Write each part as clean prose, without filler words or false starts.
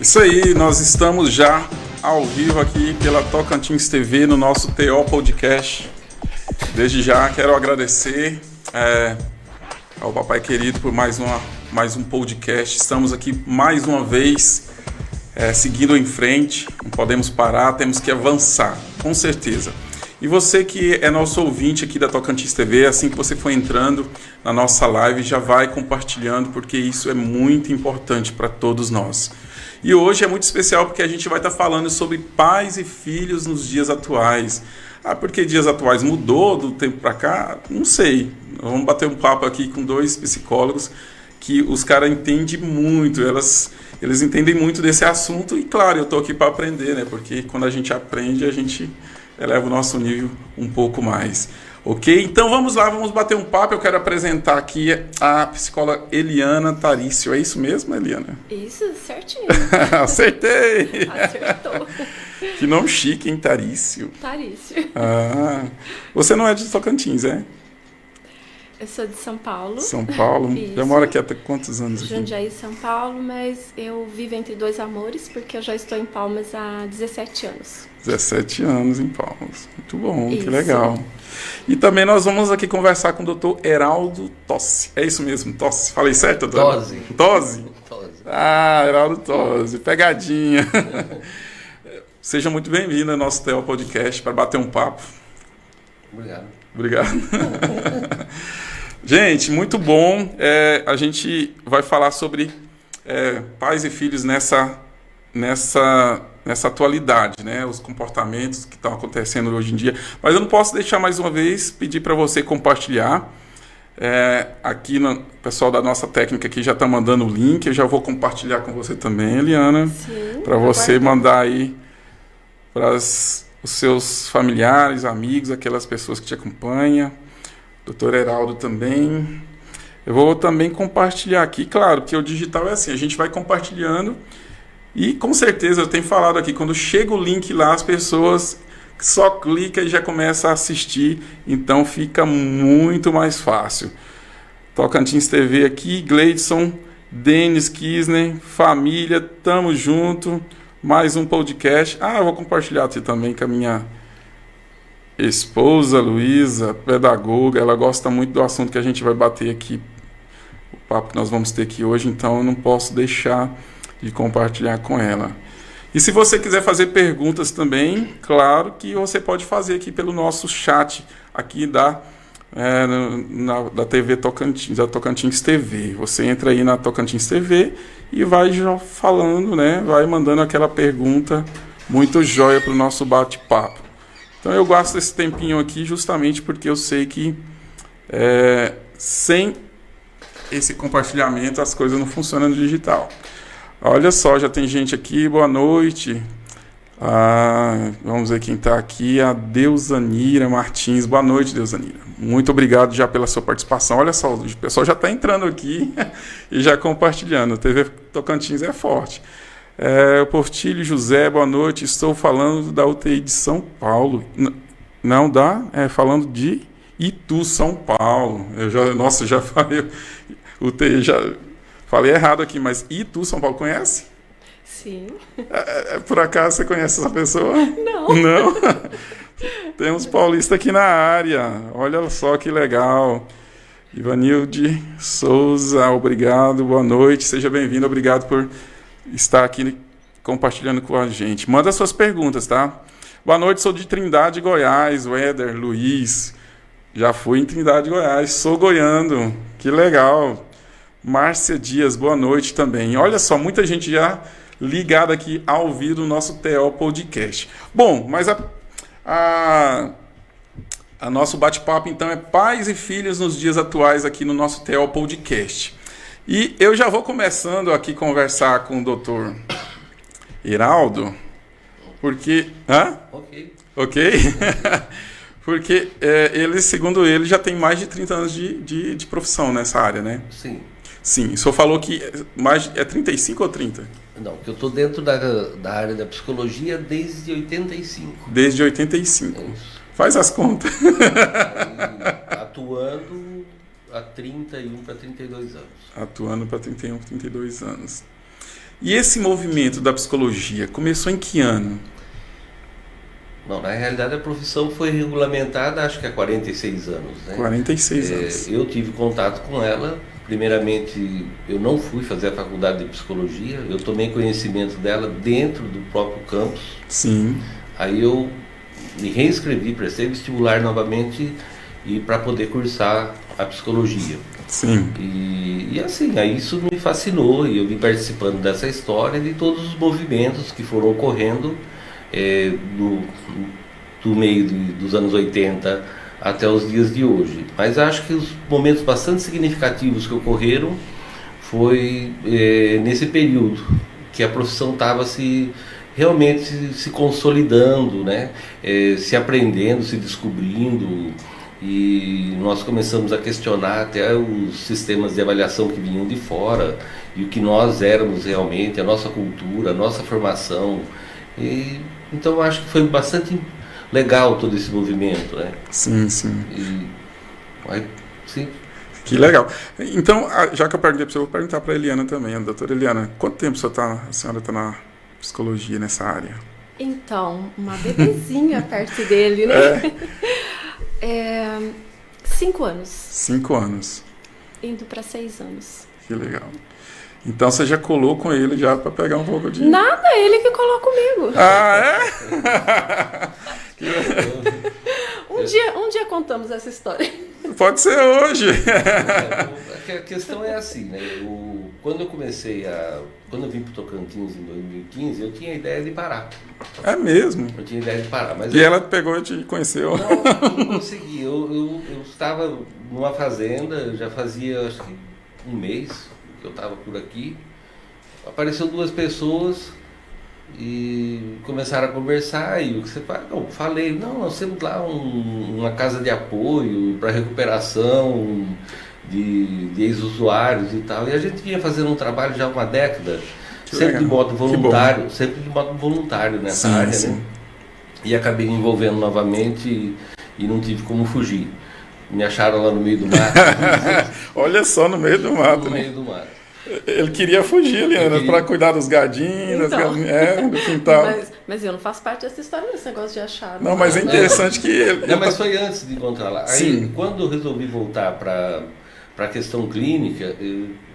Isso aí, nós estamos já ao vivo aqui pela Tocantins TV no nosso TO Podcast. Desde já quero agradecer ao papai querido por mais um podcast. Estamos aqui mais uma vez seguindo em frente, não podemos parar, temos que avançar, com certeza. E você que é nosso ouvinte aqui da Tocantins TV, assim que você for entrando na nossa live, já vai compartilhando, porque isso é muito importante para todos nós. E hoje é muito especial porque a gente vai estar falando sobre pais e filhos nos dias atuais. Por que dias atuais? Mudou do tempo para cá? Não sei. Vamos bater um papo aqui com dois psicólogos que os caras entendem muito, eles entendem muito desse assunto e, claro, eu estou aqui para aprender, né? Porque quando a gente aprende, a gente eleva o nosso nível um pouco mais. Ok? Então vamos lá, vamos bater um papo. Eu quero apresentar aqui a psicóloga Eliana Tarício. É isso mesmo, Eliana? Isso, certinho. Acertei! Acertou. Que nome chique, hein? Tarício. Tarício. Você não é de Tocantins, é? Eu sou de São Paulo. São Paulo? Isso. Já mora aqui há quantos anos? Aqui? Jundiaí, São Paulo, mas eu vivo entre dois amores porque eu já estou em Palmas há 17 anos. 17 anos em Palmas. Muito bom, Isso. Que legal. E também nós vamos aqui conversar com o Dr. Heraldo Tossi. É isso mesmo, Tossi. Falei certo, doutor? Tosi. Tosi? Tosi. Heraldo Tossi. Pegadinha. Seja muito bem-vindo ao nosso TO Podcast para bater um papo. Obrigado. Gente, muito bom. A gente vai falar sobre pais e filhos nessa atualidade, né? Os comportamentos que estão acontecendo hoje em dia. Mas eu não posso deixar mais uma vez pedir para você compartilhar. Aqui o pessoal da nossa técnica aqui já está mandando o link. Eu já vou compartilhar com você também, Eliana. Para você mandar aí para os seus familiares, amigos, aquelas pessoas que te acompanham. Doutor Heraldo também. Eu vou também compartilhar aqui. Claro que o digital é assim, a gente vai compartilhando. E com certeza, eu tenho falado aqui, quando chega o link lá, as pessoas só clicam e já começam a assistir. Então fica muito mais fácil. Tocantins TV aqui, Gleidson, Denis Kisner, família, tamo junto. Mais um podcast. Eu vou compartilhar aqui também com a minha esposa, Luísa, pedagoga. Ela gosta muito do assunto que a gente vai bater aqui, o papo que nós vamos ter aqui hoje, então eu não posso deixar de compartilhar com ela. E se você quiser fazer perguntas também, claro que você pode fazer aqui pelo nosso chat aqui da TV Tocantins, da Tocantins TV. Você entra aí na Tocantins TV e vai já falando, né? Vai mandando aquela pergunta muito jóia para o nosso bate-papo. Então eu gosto desse tempinho aqui justamente porque eu sei que sem esse compartilhamento as coisas não funcionam no digital. Olha só, já tem gente aqui, boa noite. Vamos ver quem está aqui, a Deusanira Martins. Boa noite, Deusanira. Muito obrigado já pela sua participação. Olha só, o pessoal já está entrando aqui e já compartilhando. A TV Tocantins é forte. O Portilho José, boa noite. Estou falando da UTI de São Paulo. Não dá? Falando de Itu, São Paulo. Já falei UTI, já falei errado aqui, mas Itu, São Paulo, conhece? Sim. Por acaso você conhece essa pessoa? Não. Não? Temos paulista aqui na área. Olha só que legal. Ivanilde Souza, obrigado, boa noite. Seja bem-vindo, obrigado por estar aqui compartilhando com a gente. Manda suas perguntas, tá? Boa noite, sou de Trindade, Goiás. O Éder, Luiz. Já fui em Trindade, Goiás. Sou goiano. Que legal. Márcia Dias, boa noite também. Olha só, muita gente já ligada aqui ao vivo no nosso TO Podcast. Bom, mas a nosso bate-papo então é pais e filhos nos dias atuais aqui no nosso TO Podcast. E eu já vou começando aqui conversar com o doutor Heraldo, porque... Ok? Porque ele, segundo ele, já tem mais de 30 anos de profissão nessa área, né? Sim. Sim, o senhor falou que é 35 ou 30? Não, que eu estou dentro da área da psicologia desde 85. Desde 85. Isso. Faz as contas. Atuando há 31 para 32 anos. Atuando para 31 para 32 anos. E esse movimento da psicologia começou em que ano? Bom, na realidade a profissão foi regulamentada acho que há 46 anos, né? 46 anos. Eu tive contato com ela. Primeiramente, eu não fui fazer a faculdade de psicologia, eu tomei conhecimento dela dentro do próprio campus. Sim. Aí eu me reinscrevi, prestei vestibular novamente e para poder cursar a psicologia. Sim. E assim, aí isso me fascinou e eu vim participando dessa história e de todos os movimentos que foram ocorrendo do meio dos anos 80 até os dias de hoje. Mas acho que os momentos bastante significativos que ocorreram foi nesse período que a profissão estava realmente se consolidando, né? Se aprendendo, se descobrindo, e nós começamos a questionar até os sistemas de avaliação que vinham de fora e o que nós éramos realmente, a nossa cultura, a nossa formação. Então acho que foi bastante legal todo esse movimento, né? Sim, sim. Sim. Que legal. Então, já que eu perguntei para você, eu vou perguntar para a Eliana também. A doutora Eliana, quanto tempo a senhora está na psicologia, nessa área? Então, uma bebezinha perto dele, né? 5 anos. 5 anos. Indo para 6 anos. Que legal. Então você já colou com ele já para pegar um pouco de... Nada, ele que colou comigo. Ah, Um dia contamos essa história. Pode ser hoje. A questão é assim, né? Quando eu vim para o Tocantins em 2015, eu tinha a ideia de parar. É mesmo? Eu tinha a ideia de parar. Mas ela pegou e te conheceu? Não consegui. Eu estava numa fazenda, já fazia acho que um mês que eu estava por aqui. Apareceu 2 pessoas e começaram a conversar. E o que você fala? Eu falei, nós temos lá uma casa de apoio para recuperação de ex-usuários e tal. E a gente vinha fazendo um trabalho já há uma década, sempre de modo voluntário nessa área, sim. né? E acabei me envolvendo novamente e não tive como fugir. Me acharam lá no meio do mato. Olha só, no meio do mato. No meio do mato. Ele queria fugir, Eliana, para cuidar dos gadinhos, então, das galinhas, do quintal. Mas eu não faço parte dessa história, desse negócio de achar. Não, mas é interessante que ele... Não, mas foi antes de encontrar lá. Aí, Sim. quando eu resolvi voltar para a questão clínica,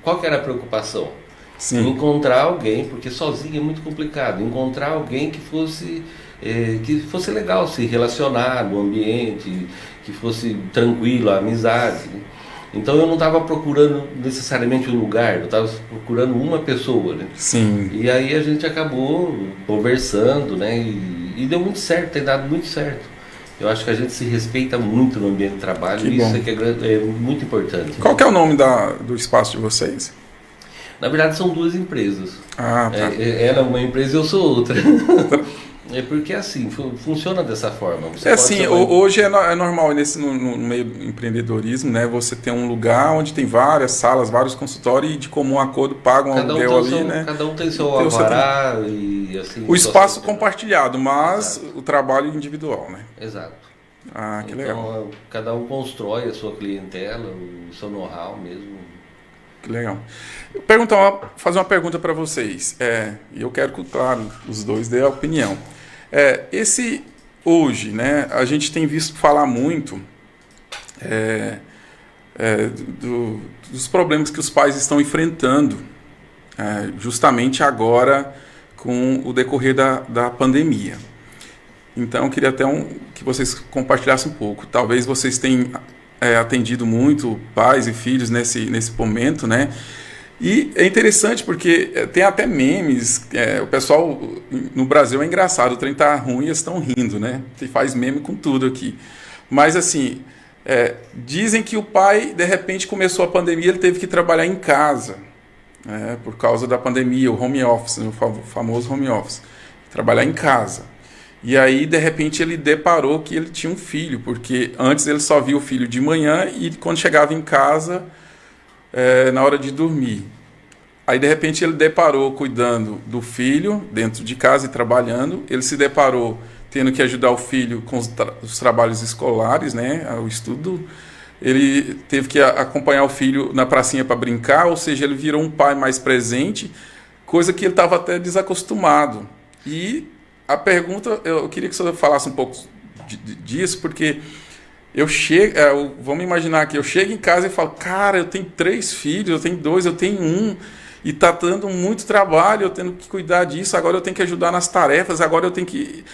qual que era a preocupação? Sim. Encontrar alguém, porque sozinho é muito complicado, encontrar alguém que fosse legal se relacionar no ambiente, que fosse tranquilo, a amizade. Então eu não estava procurando necessariamente um lugar, eu estava procurando uma pessoa, né? Sim. E aí a gente acabou conversando, né? E deu muito certo, tem dado muito certo. Eu acho que a gente se respeita muito no ambiente de trabalho, Que e isso bom. é que é muito importante. Qual que é o nome do espaço de vocês? Na verdade são 2 empresas. Ah, tá. Ela é uma empresa e eu sou outra. É porque assim, funciona dessa forma. Você pode Assim, ser hoje é normal no meio do empreendedorismo, né? Você tem um lugar onde tem várias salas, vários consultórios e de comum acordo pagam um aluguel ali, né? Cada um tem seu alvará e assim... O espaço compartilhado, mas o trabalho individual, né? Exato. Ah, que legal. Então, cada um constrói a sua clientela, o seu know-how mesmo. Que legal. Fazer uma pergunta para vocês. E eu quero que, claro, os dois dêem a opinião. Hoje, né, a gente tem visto falar muito dos problemas que os pais estão enfrentando, justamente agora com o decorrer da pandemia. Então, eu queria até que vocês compartilhassem um pouco. Talvez vocês tenham atendido muito pais e filhos nesse momento, né? E é interessante porque tem até memes, o pessoal no Brasil é engraçado, o trem tá ruim e eles estão rindo, né? Você faz meme com tudo aqui. Mas assim, dizem que o pai, de repente, começou a pandemia, ele teve que trabalhar em casa, por causa da pandemia, o home office, o famoso home office, trabalhar em casa. E aí, de repente, ele deparou que ele tinha um filho, porque antes ele só via o filho de manhã e quando chegava em casa, na hora de dormir. Aí, de repente, ele deparou cuidando do filho dentro de casa e trabalhando. Ele se deparou tendo que ajudar o filho com os trabalhos escolares, né, o estudo. Ele teve que acompanhar o filho na pracinha para brincar, ou seja, ele virou um pai mais presente coisa que ele estava até desacostumado. E a pergunta, eu queria que você falasse um pouco disso, porque vamos imaginar que eu chego em casa e falo, cara, eu tenho 3 filhos, eu tenho 2, eu tenho 1, e está dando muito trabalho, eu tenho que cuidar disso, agora eu tenho que ajudar nas tarefas, agora eu tenho que...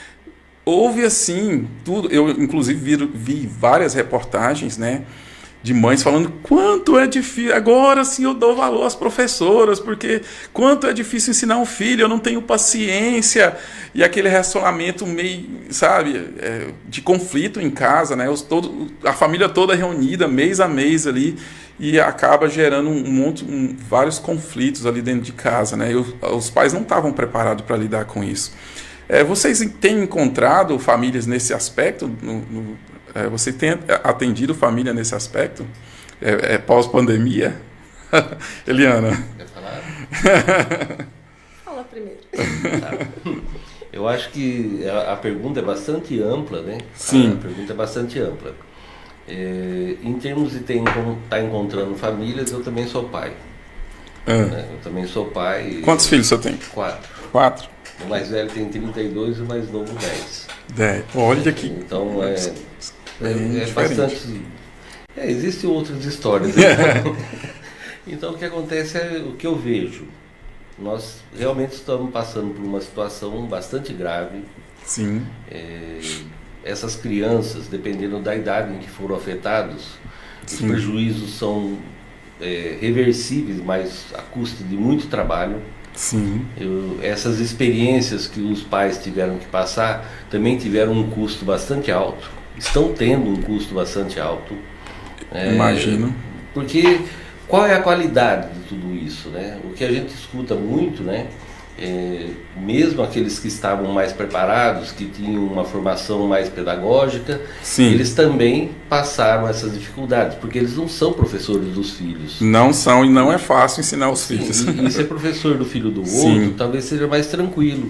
Houve assim, tudo. Eu, inclusive, vi várias reportagens, né, de mães falando quanto é difícil. Agora sim eu dou valor às professoras, porque quanto é difícil ensinar um filho, eu não tenho paciência. E aquele relacionamento meio, sabe, de conflito em casa, né, a família toda reunida, mês a mês ali, e acaba gerando vários conflitos ali dentro de casa, né. Os pais não estavam preparados para lidar com isso. Vocês têm encontrado famílias nesse aspecto? Você tem atendido família nesse aspecto? Pós-pandemia? Eliana? Quer falar? Fala primeiro. Tá. Eu acho que a pergunta é bastante ampla, né? Sim. A pergunta é bastante ampla. Em termos de estar encontrando famílias, eu também sou pai. Né? Eu também sou pai. Quantos filhos você tem? 4. 4? O mais velho tem 32 e o mais novo 10. 10. Olha aqui. Então é diferente. bastante. Existem outras histórias. Né? Então o que acontece é o que eu vejo. Nós realmente estamos passando por uma situação bastante grave. Sim. Essas crianças, dependendo da idade em que foram afetados, Sim. os prejuízos são reversíveis, mas a custo de muito trabalho. Sim. Essas experiências que os pais tiveram que passar também tiveram um custo bastante alto, estão tendo um custo bastante alto. Imagino. Porque qual é a qualidade de tudo isso, né? O que a gente escuta muito, né? Mesmo aqueles que estavam mais preparados, que tinham uma formação mais pedagógica, Sim. Eles também passaram essas dificuldades, porque eles não são professores dos filhos. Não são, e não é fácil ensinar os Sim, filhos. e ser professor do filho do outro, Sim. talvez seja mais tranquilo.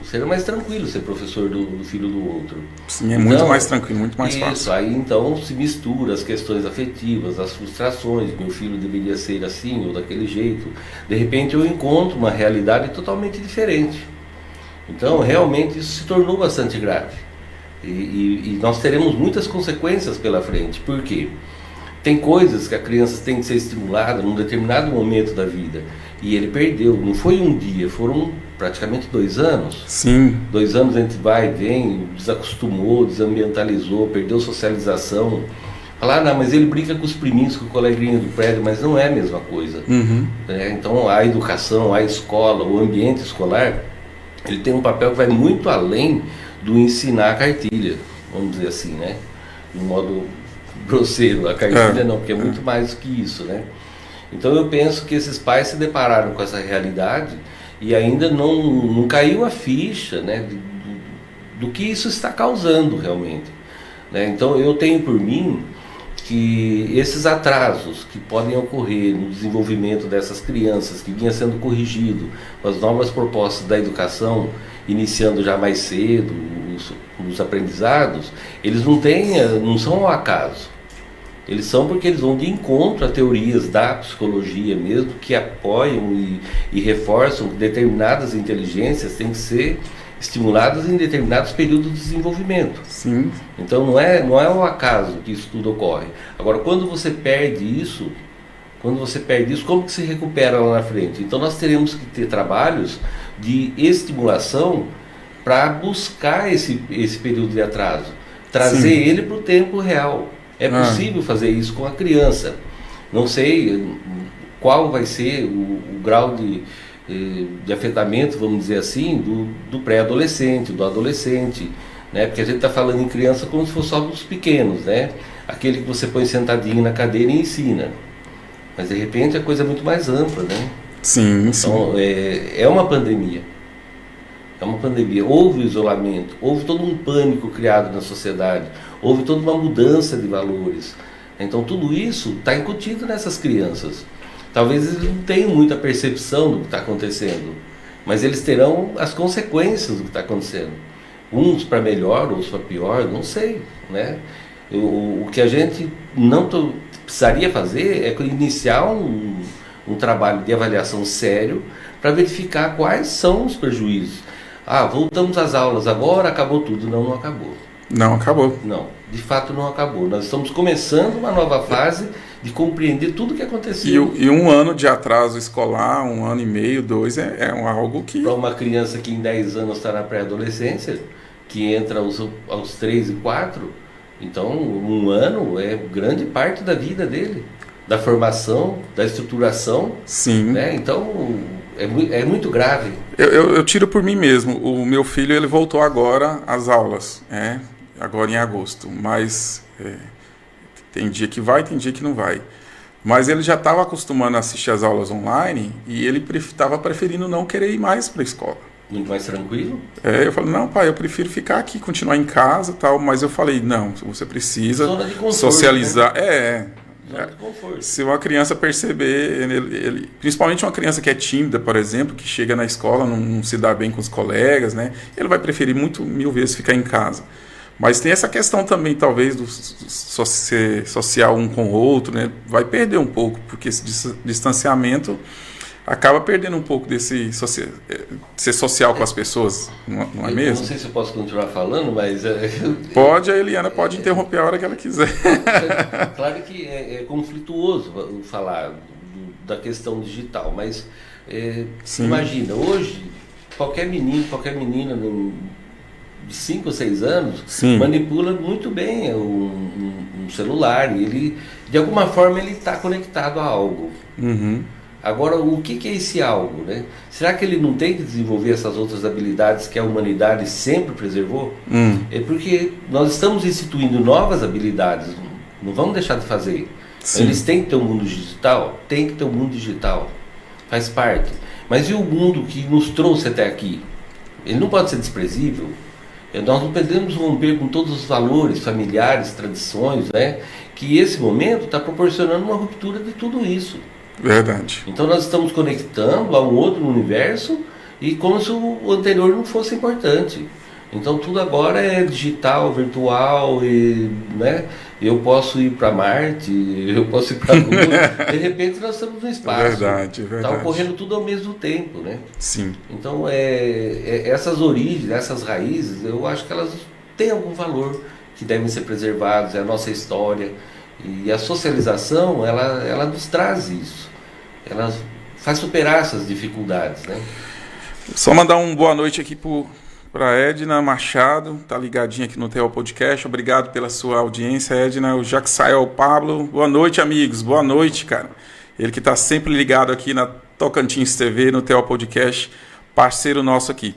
Seria mais tranquilo ser professor do filho do outro. Sim, é muito mais tranquilo, muito mais isso, fácil. Aí então se mistura as questões afetivas, as frustrações, meu filho deveria ser assim ou daquele jeito. De repente eu encontro uma realidade totalmente diferente. Então realmente isso se tornou bastante grave. E nós teremos muitas consequências pela frente. Por quê? Tem coisas que a criança tem que ser estimulada num determinado momento da vida. E ele perdeu, não foi um dia, foram praticamente 2 anos. Sim. 2 anos a gente vai e vem, desacostumou, desambientalizou, perdeu socialização. Falar, não, mas ele brinca com os priminhos, com o coleguinha do prédio, mas não é a mesma coisa. Uhum. Então a educação, a escola, o ambiente escolar, ele tem um papel que vai muito além do ensinar a cartilha, vamos dizer assim, né? De um modo grosseiro, a cartilha não, porque é muito mais do que isso, né? Então eu penso que esses pais se depararam com essa realidade e ainda não caiu a ficha, né, do que isso está causando realmente. Né? Então eu tenho por mim que esses atrasos que podem ocorrer no desenvolvimento dessas crianças, que vinha sendo corrigido com as novas propostas da educação, iniciando já mais cedo os aprendizados, eles não são ao acaso. Eles são porque eles vão de encontro a teorias da psicologia mesmo, que apoiam e reforçam que determinadas inteligências têm que ser estimuladas em determinados períodos de desenvolvimento. Sim. Então não é ao acaso que isso tudo ocorre. Agora, quando você perde isso, como que se recupera lá na frente? Então nós teremos que ter trabalhos de estimulação para buscar esse período de atraso, trazer Sim. ele para o tempo real. É possível fazer isso com a criança. Não sei qual vai ser o grau de afetamento, vamos dizer assim, do pré-adolescente, do adolescente, né? Porque a gente está falando em criança como se fosse só os pequenos, né? Aquele que você põe sentadinho na cadeira e ensina. Mas de repente a coisa é muito mais ampla, né? Sim, sim. Então é uma pandemia. É uma pandemia. Houve isolamento, houve todo um pânico criado na sociedade, houve toda uma mudança de valores. Então tudo isso está incutido nessas crianças. Talvez eles não tenham muita percepção do que está acontecendo, mas eles terão as consequências do que está acontecendo. Uns para melhor, outros para pior, não sei, né? O que a gente não precisaria fazer é iniciar um trabalho de avaliação sério para verificar quais são os prejuízos. Voltamos às aulas agora, acabou tudo. Não acabou. Não acabou. Não, de fato não acabou. Nós estamos começando uma nova fase de compreender tudo o que aconteceu. E um ano de atraso escolar, 1 ano e meio, 2, algo que... Para uma criança que em 10 anos está na pré-adolescência, que entra aos 3 e 4, então 1 ano é grande parte da vida dele, da formação, da estruturação. Sim. Né? Então é muito grave. Eu tiro por mim mesmo. O meu filho ele voltou agora às aulas, agora em agosto, mas tem dia que vai, tem dia que não vai. Mas ele já estava acostumando a assistir as aulas online e ele estava preferindo não querer ir mais para a escola. Muito mais tranquilo? Eu falei, não, pai, eu prefiro ficar aqui, continuar em casa e tal, mas eu falei, não, você precisa Zona de conforto, socializar. Né? Zona de conforto. Se uma criança perceber, principalmente uma criança que é tímida, por exemplo, que chega na escola, não se dá bem com os colegas, né? Ele vai preferir 1000 vezes ficar em casa. Mas tem essa questão também, talvez, do ser social um com o outro, né? Vai perder um pouco, porque esse distanciamento acaba perdendo um pouco desse ser social com as pessoas, não é mesmo? Não sei se eu posso continuar falando, mas... Pode, a Eliana pode interromper a hora que ela quiser. Claro que é conflituoso falar da questão digital, mas imagina, hoje, qualquer menino, qualquer menina de 5 ou 6 anos, sim, manipula muito bem um celular, e ele, de alguma forma, ele está conectado a algo. Uhum. Agora, o que é esse algo, né? Será que ele não tem que desenvolver essas outras habilidades que a humanidade sempre preservou? É porque nós estamos instituindo novas habilidades, não vamos deixar de fazer. Sim. Eles têm que ter um mundo digital? Tem que ter um mundo digital, faz parte. Mas e o mundo que nos trouxe até aqui? Ele não pode ser desprezível. Nós não podemos romper com todos os valores familiares, tradições, né? Que esse momento está proporcionando uma ruptura de tudo isso. Verdade. Então nós estamos conectando a um outro universo e como se o anterior não fosse importante. Então tudo agora é digital, virtual, né? Eu posso ir para Marte, eu posso ir para a Lua. De repente nós estamos no espaço. Verdade. Está ocorrendo tudo ao mesmo tempo, né? Sim. Então essas origens, essas raízes, eu acho que elas têm algum valor que devem ser preservados, é a nossa história. E a socialização, ela nos traz isso. Ela faz superar essas dificuldades, né? Só mandar uma boa noite aqui para Edna Machado, tá ligadinha aqui no TO Podcast. Obrigado pela sua audiência, Edna. O Jaxael Pablo. Boa noite, amigos. Boa noite, cara. Ele que tá sempre ligado aqui na Tocantins TV, no TO Podcast, parceiro nosso aqui.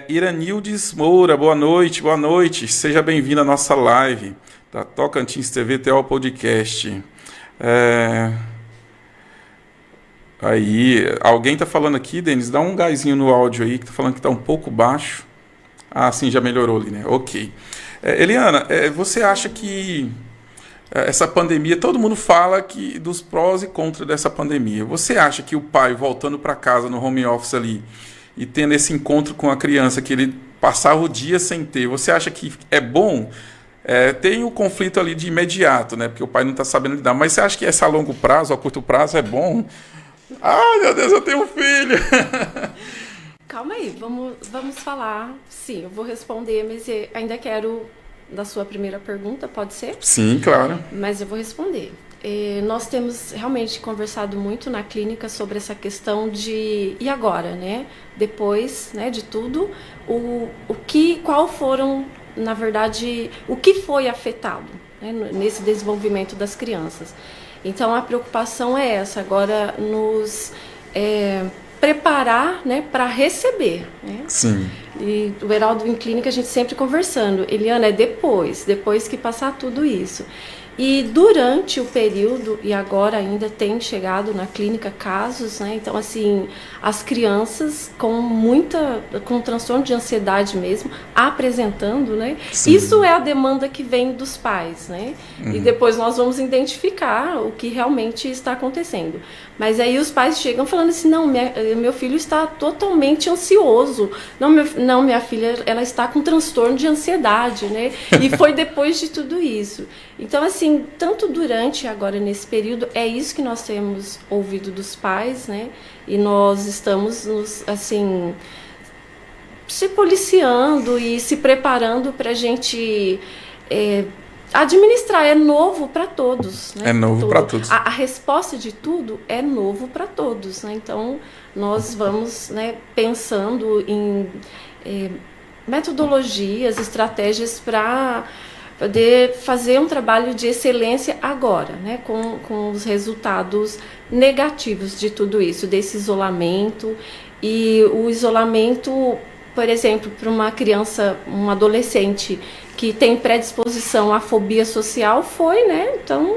Iranildes Moura, boa noite, boa noite. Seja bem-vindo à nossa live da Tocantins TV, TO Podcast. Aí, alguém tá falando aqui, Denis, dá um gásinho no áudio aí, que tá falando que tá um pouco baixo. Sim, já melhorou ali, né? Ok. Eliana, você acha que essa pandemia, todo mundo fala dos prós e contras dessa pandemia. Você acha que o pai voltando para casa no home office ali e tendo esse encontro com a criança, que ele passava o dia sem ter, você acha que é bom? Tem o conflito ali de imediato, né? Porque o pai não está sabendo lidar. Mas você acha que essa a longo prazo, a curto prazo, é bom? Ai, meu Deus, eu tenho um filho! Calma aí, vamos falar. Sim, eu vou responder, mas eu ainda quero da sua primeira pergunta, pode ser? Sim, claro. Mas eu vou responder. Nós temos realmente conversado muito na clínica sobre essa questão de... E agora, né? Depois, né, de tudo, qual foram... Na verdade, o que foi afetado, né, nesse desenvolvimento das crianças. Então, a preocupação é essa, agora nos preparar, né, para receber. Né? Sim. E o Heraldo em clínica, a gente sempre conversando. Eliana, depois que passar tudo isso. E durante o período, e agora ainda tem chegado na clínica casos, né? Então, assim, as crianças com transtorno de ansiedade mesmo, apresentando, né? Sim. Isso é a demanda que vem dos pais, né? E depois nós vamos identificar o que realmente está acontecendo. Mas aí os pais chegam falando assim, não, meu filho está totalmente ansioso. Não, minha filha, ela está com transtorno de ansiedade, né? E foi depois de tudo isso. Então, assim, assim, tanto durante agora nesse período, é isso que nós temos ouvido dos pais, né? E nós estamos assim, se policiando e se preparando para a gente administrar. É novo para todos, né? É novo para todos. A resposta de tudo é novo para todos, né? Então nós vamos, né, pensando em metodologias, estratégias para poder fazer um trabalho de excelência agora, né, com os resultados negativos de tudo isso, desse isolamento. E o isolamento, por exemplo, para uma criança, um adolescente que tem predisposição à fobia social, foi, né? Então,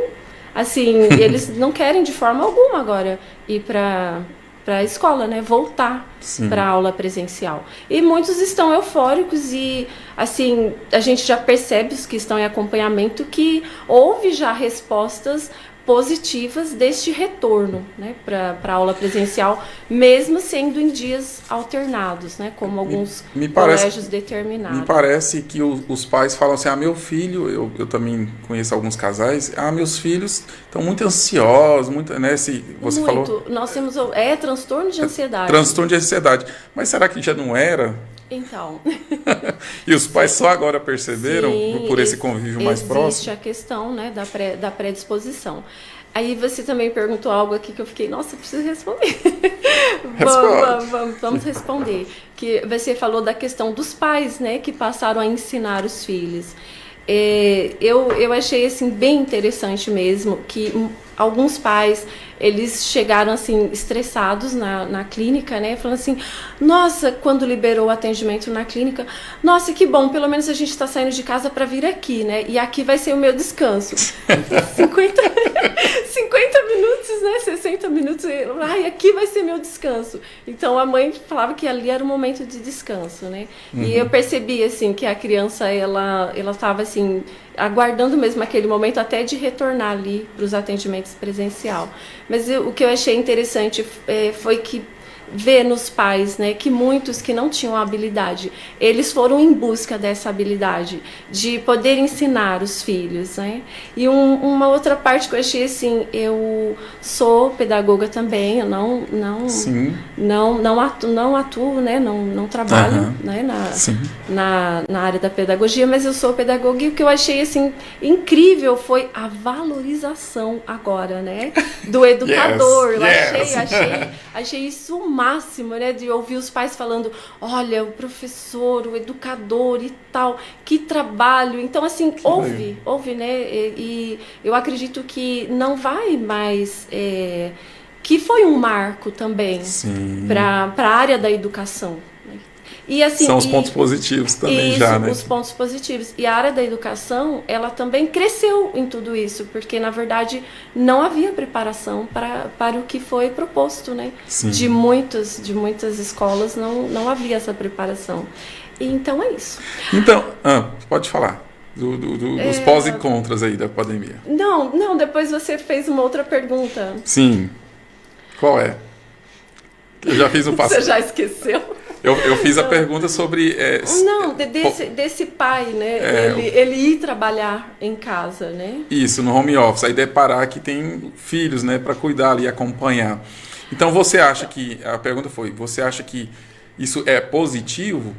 assim, eles não querem de forma alguma agora ir para a escola, né? Voltar para a aula presencial. E muitos estão eufóricos e, assim, a gente já percebe, os que estão em acompanhamento, que houve já respostas positivas deste retorno, né, para a aula presencial, mesmo sendo em dias alternados, né, como alguns colégios determinados. Me parece que os pais falam assim, meu filho, eu também conheço alguns casais, meus filhos estão muito ansiosos, muito, né, você falou... Nós temos, transtorno de ansiedade. Transtorno de ansiedade. Mas será que já não era? Então. E os pais só agora perceberam, por esse convívio mais próximo? Existe a questão, né, da predisposição. Aí você também perguntou algo aqui que eu fiquei, nossa, eu preciso responder. Vamos responder. Que você falou da questão dos pais, né, que passaram a ensinar os filhos. Eu achei assim, bem interessante mesmo que alguns pais, eles chegaram assim estressados na clínica, né, falando assim, nossa, quando liberou o atendimento na clínica, nossa, que bom, pelo menos a gente está saindo de casa para vir aqui, né, e aqui vai ser o meu descanso. 50 minutos, né, 60 minutos, aqui vai ser meu descanso. Então a mãe falava que ali era o momento de descanso, né, e eu percebi assim que a criança, ela estava assim aguardando mesmo aquele momento até de retornar ali para os atendimentos presencial. Mas o que eu achei interessante foi que ver nos pais, né, que muitos que não tinham habilidade, eles foram em busca dessa habilidade de poder ensinar os filhos, né? E uma outra parte que eu achei assim, eu sou pedagoga também, eu não atuo, né, não trabalho, né, na área da pedagogia, mas eu sou pedagoga e o que eu achei assim incrível foi a valorização agora, né, do educador. Eu achei isso máximo, né, de ouvir os pais falando, olha, o professor, o educador e tal, que trabalho. Então, assim, houve, né, e eu acredito que não vai mais, que foi um marco também para a área da educação. E, assim, são os pontos positivos também, isso, já, né? Os pontos positivos. E a área da educação, ela também cresceu em tudo isso, porque, na verdade, não havia preparação para o que foi proposto, né? De muitas escolas não havia essa preparação. E, então, é isso. Então, pode falar dos pós e contras aí da pandemia. Não, depois você fez uma outra pergunta. Sim. Qual é? Eu já fiz um passo. Você já esqueceu? Eu fiz a pergunta sobre... desse pai, né? Ele ir trabalhar em casa, né? Isso, no home office. Aí deparar que tem filhos, né? Para cuidar ali, acompanhar. Então, você acha que... A pergunta foi, você acha que isso é positivo?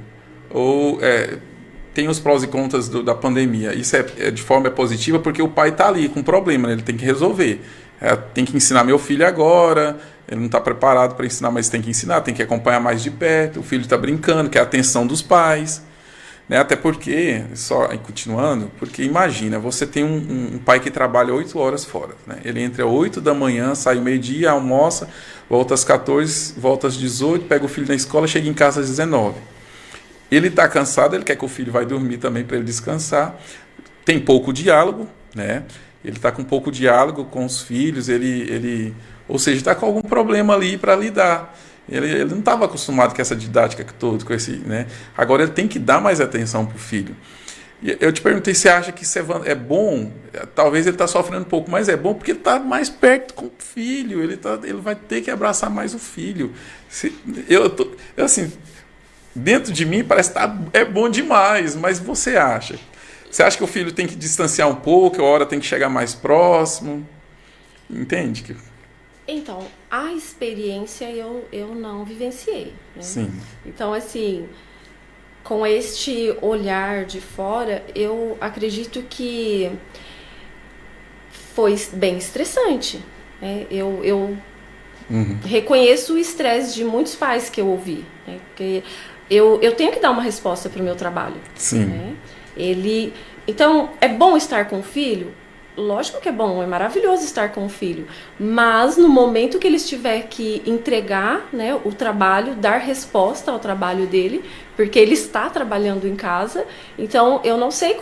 Ou tem os prós e contras da pandemia? Isso é de forma positiva porque o pai está ali com um problema, né? Ele tem que resolver. Tem que ensinar meu filho agora... Ele não está preparado para ensinar, mas tem que ensinar, tem que acompanhar mais de perto. O filho está brincando, quer a atenção dos pais. Né? Até porque, só continuando, porque imagina, você tem um pai que trabalha 8 horas fora. Né? Ele entra às 8 da manhã, sai ao meio-dia, almoça, volta às 14, volta às 18, pega o filho na escola, chega em casa às 19. Ele está cansado, ele quer que o filho vá dormir também para ele descansar. Tem pouco diálogo, né? Ele está com pouco diálogo com os filhos, ou seja, está com algum problema ali para lidar. Ele não estava acostumado com essa didática toda, com esse, né? Agora ele tem que dar mais atenção para o filho. E eu te perguntei se você acha que isso é bom. Talvez ele está sofrendo um pouco, mas é bom porque ele está mais perto com o filho. Ele vai ter que abraçar mais o filho. Assim, dentro de mim parece que é bom demais, mas você acha Você acha que o filho tem que distanciar um pouco, a hora tem que chegar mais próximo? Entende? Então, a experiência eu não vivenciei, né? Sim. Então, assim, com este olhar de fora, eu acredito que foi bem estressante, né? Eu reconheço o estresse de muitos pais que eu ouvi, né? Porque eu tenho que dar uma resposta para o meu trabalho. Sim. Né? Então, é bom estar com o filho? Lógico que é bom, é maravilhoso estar com o filho. Mas no momento que ele tiver que entregar, né, o trabalho, dar resposta ao trabalho dele, porque ele está trabalhando em casa, então eu não sei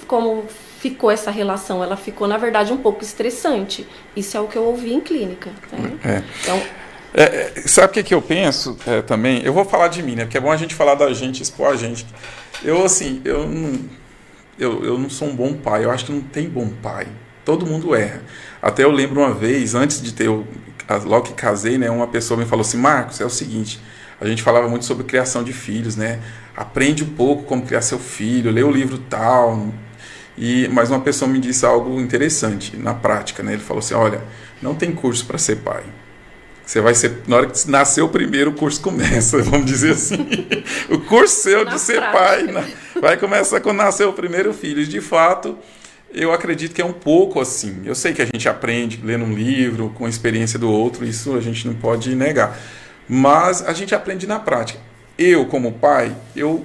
como ficou essa relação. Ela ficou, na verdade, um pouco estressante. Isso é o que eu ouvi em clínica. Né? Então, sabe o que eu penso também? Eu vou falar de mim, né? Porque é bom a gente falar da gente, expor a gente. Eu não sou um bom pai. Eu acho que não tem bom pai. Todo mundo erra. Até eu lembro uma vez, antes de logo que casei, né? Uma pessoa me falou assim: Marcos, é o seguinte, a gente falava muito sobre criação de filhos, né? Aprende um pouco como criar seu filho, lê o livro tal. Mas uma pessoa me disse algo interessante na prática, né? Ele falou assim: olha, não tem curso para ser pai. Você vai ser, na hora que nascer o primeiro, o curso começa, vamos dizer assim. O curso seu de ser pai vai começar quando nascer o primeiro filho. E, de fato, eu acredito que é um pouco assim. Eu sei que a gente aprende lendo um livro, com a experiência do outro, isso a gente não pode negar. Mas a gente aprende na prática. Eu, como pai, eu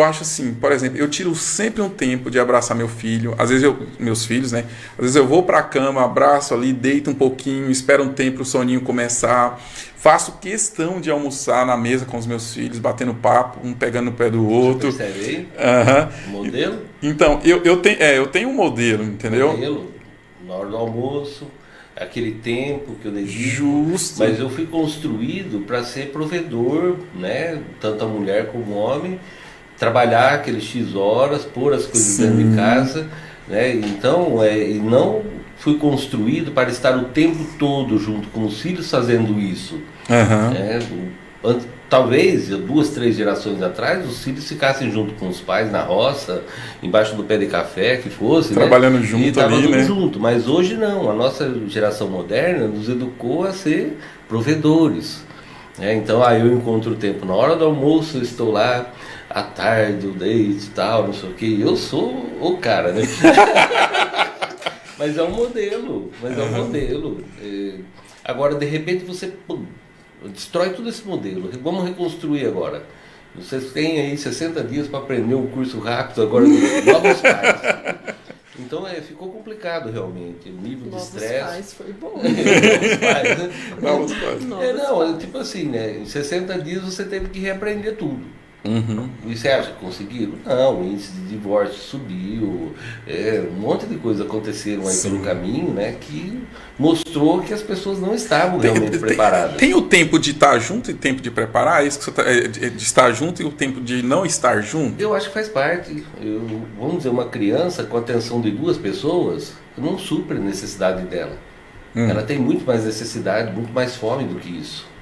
acho assim, por exemplo, eu tiro sempre um tempo de abraçar meu filho, às vezes meus filhos, né? Às vezes eu vou para a cama, abraço ali, deito um pouquinho, espero um tempo para o soninho começar. Faço questão de almoçar na mesa com os meus filhos, batendo papo, um pegando no pé do outro. Você percebe aí? Uhum. Modelo? Então, eu tenho um modelo, entendeu? Modelo, na hora do almoço, aquele tempo que eu dedico. Justo. Mas eu fui construído para ser provedor, né? Tanto a mulher como o homem. Trabalhar aqueles X horas, pôr as coisas dentro de casa, né? Então, não fui construído para estar o tempo todo junto com os filhos fazendo isso. Uhum. Talvez 2, 3 gerações atrás os filhos ficassem junto com os pais na roça, embaixo do pé de café, que fosse, trabalhando, né? junto ali, né? Junto. Mas hoje não, a nossa geração moderna nos educou a ser provedores. Então aí eu encontro o tempo na hora do almoço, eu estou lá à tarde, eu deito e tal, não sei o que. Eu sou o cara, né? Mas é um modelo, Agora, de repente, você destrói todo esse modelo. Vamos reconstruir agora. Vocês têm aí 60 dias para aprender um curso rápido agora novos pais. Então ficou complicado realmente. O nível de estresse. Novos pais foi bom. Novos pais, né? Novos pais. Tipo assim, né? Em 60 dias você teve que reaprender tudo. Uhum. E você acha que conseguiram? Não, o índice de divórcio subiu, um monte de coisas aconteceram aí pelo caminho, né? Que mostrou que as pessoas não estavam realmente preparadas. Tem o tempo de estar junto e o tempo de preparar? É isso que você de estar junto e o tempo de não estar junto? Eu acho que faz parte. Vamos dizer, uma criança com a atenção de 2 pessoas não supre a necessidade dela. Ela tem muito mais necessidade, muito mais fome do que isso.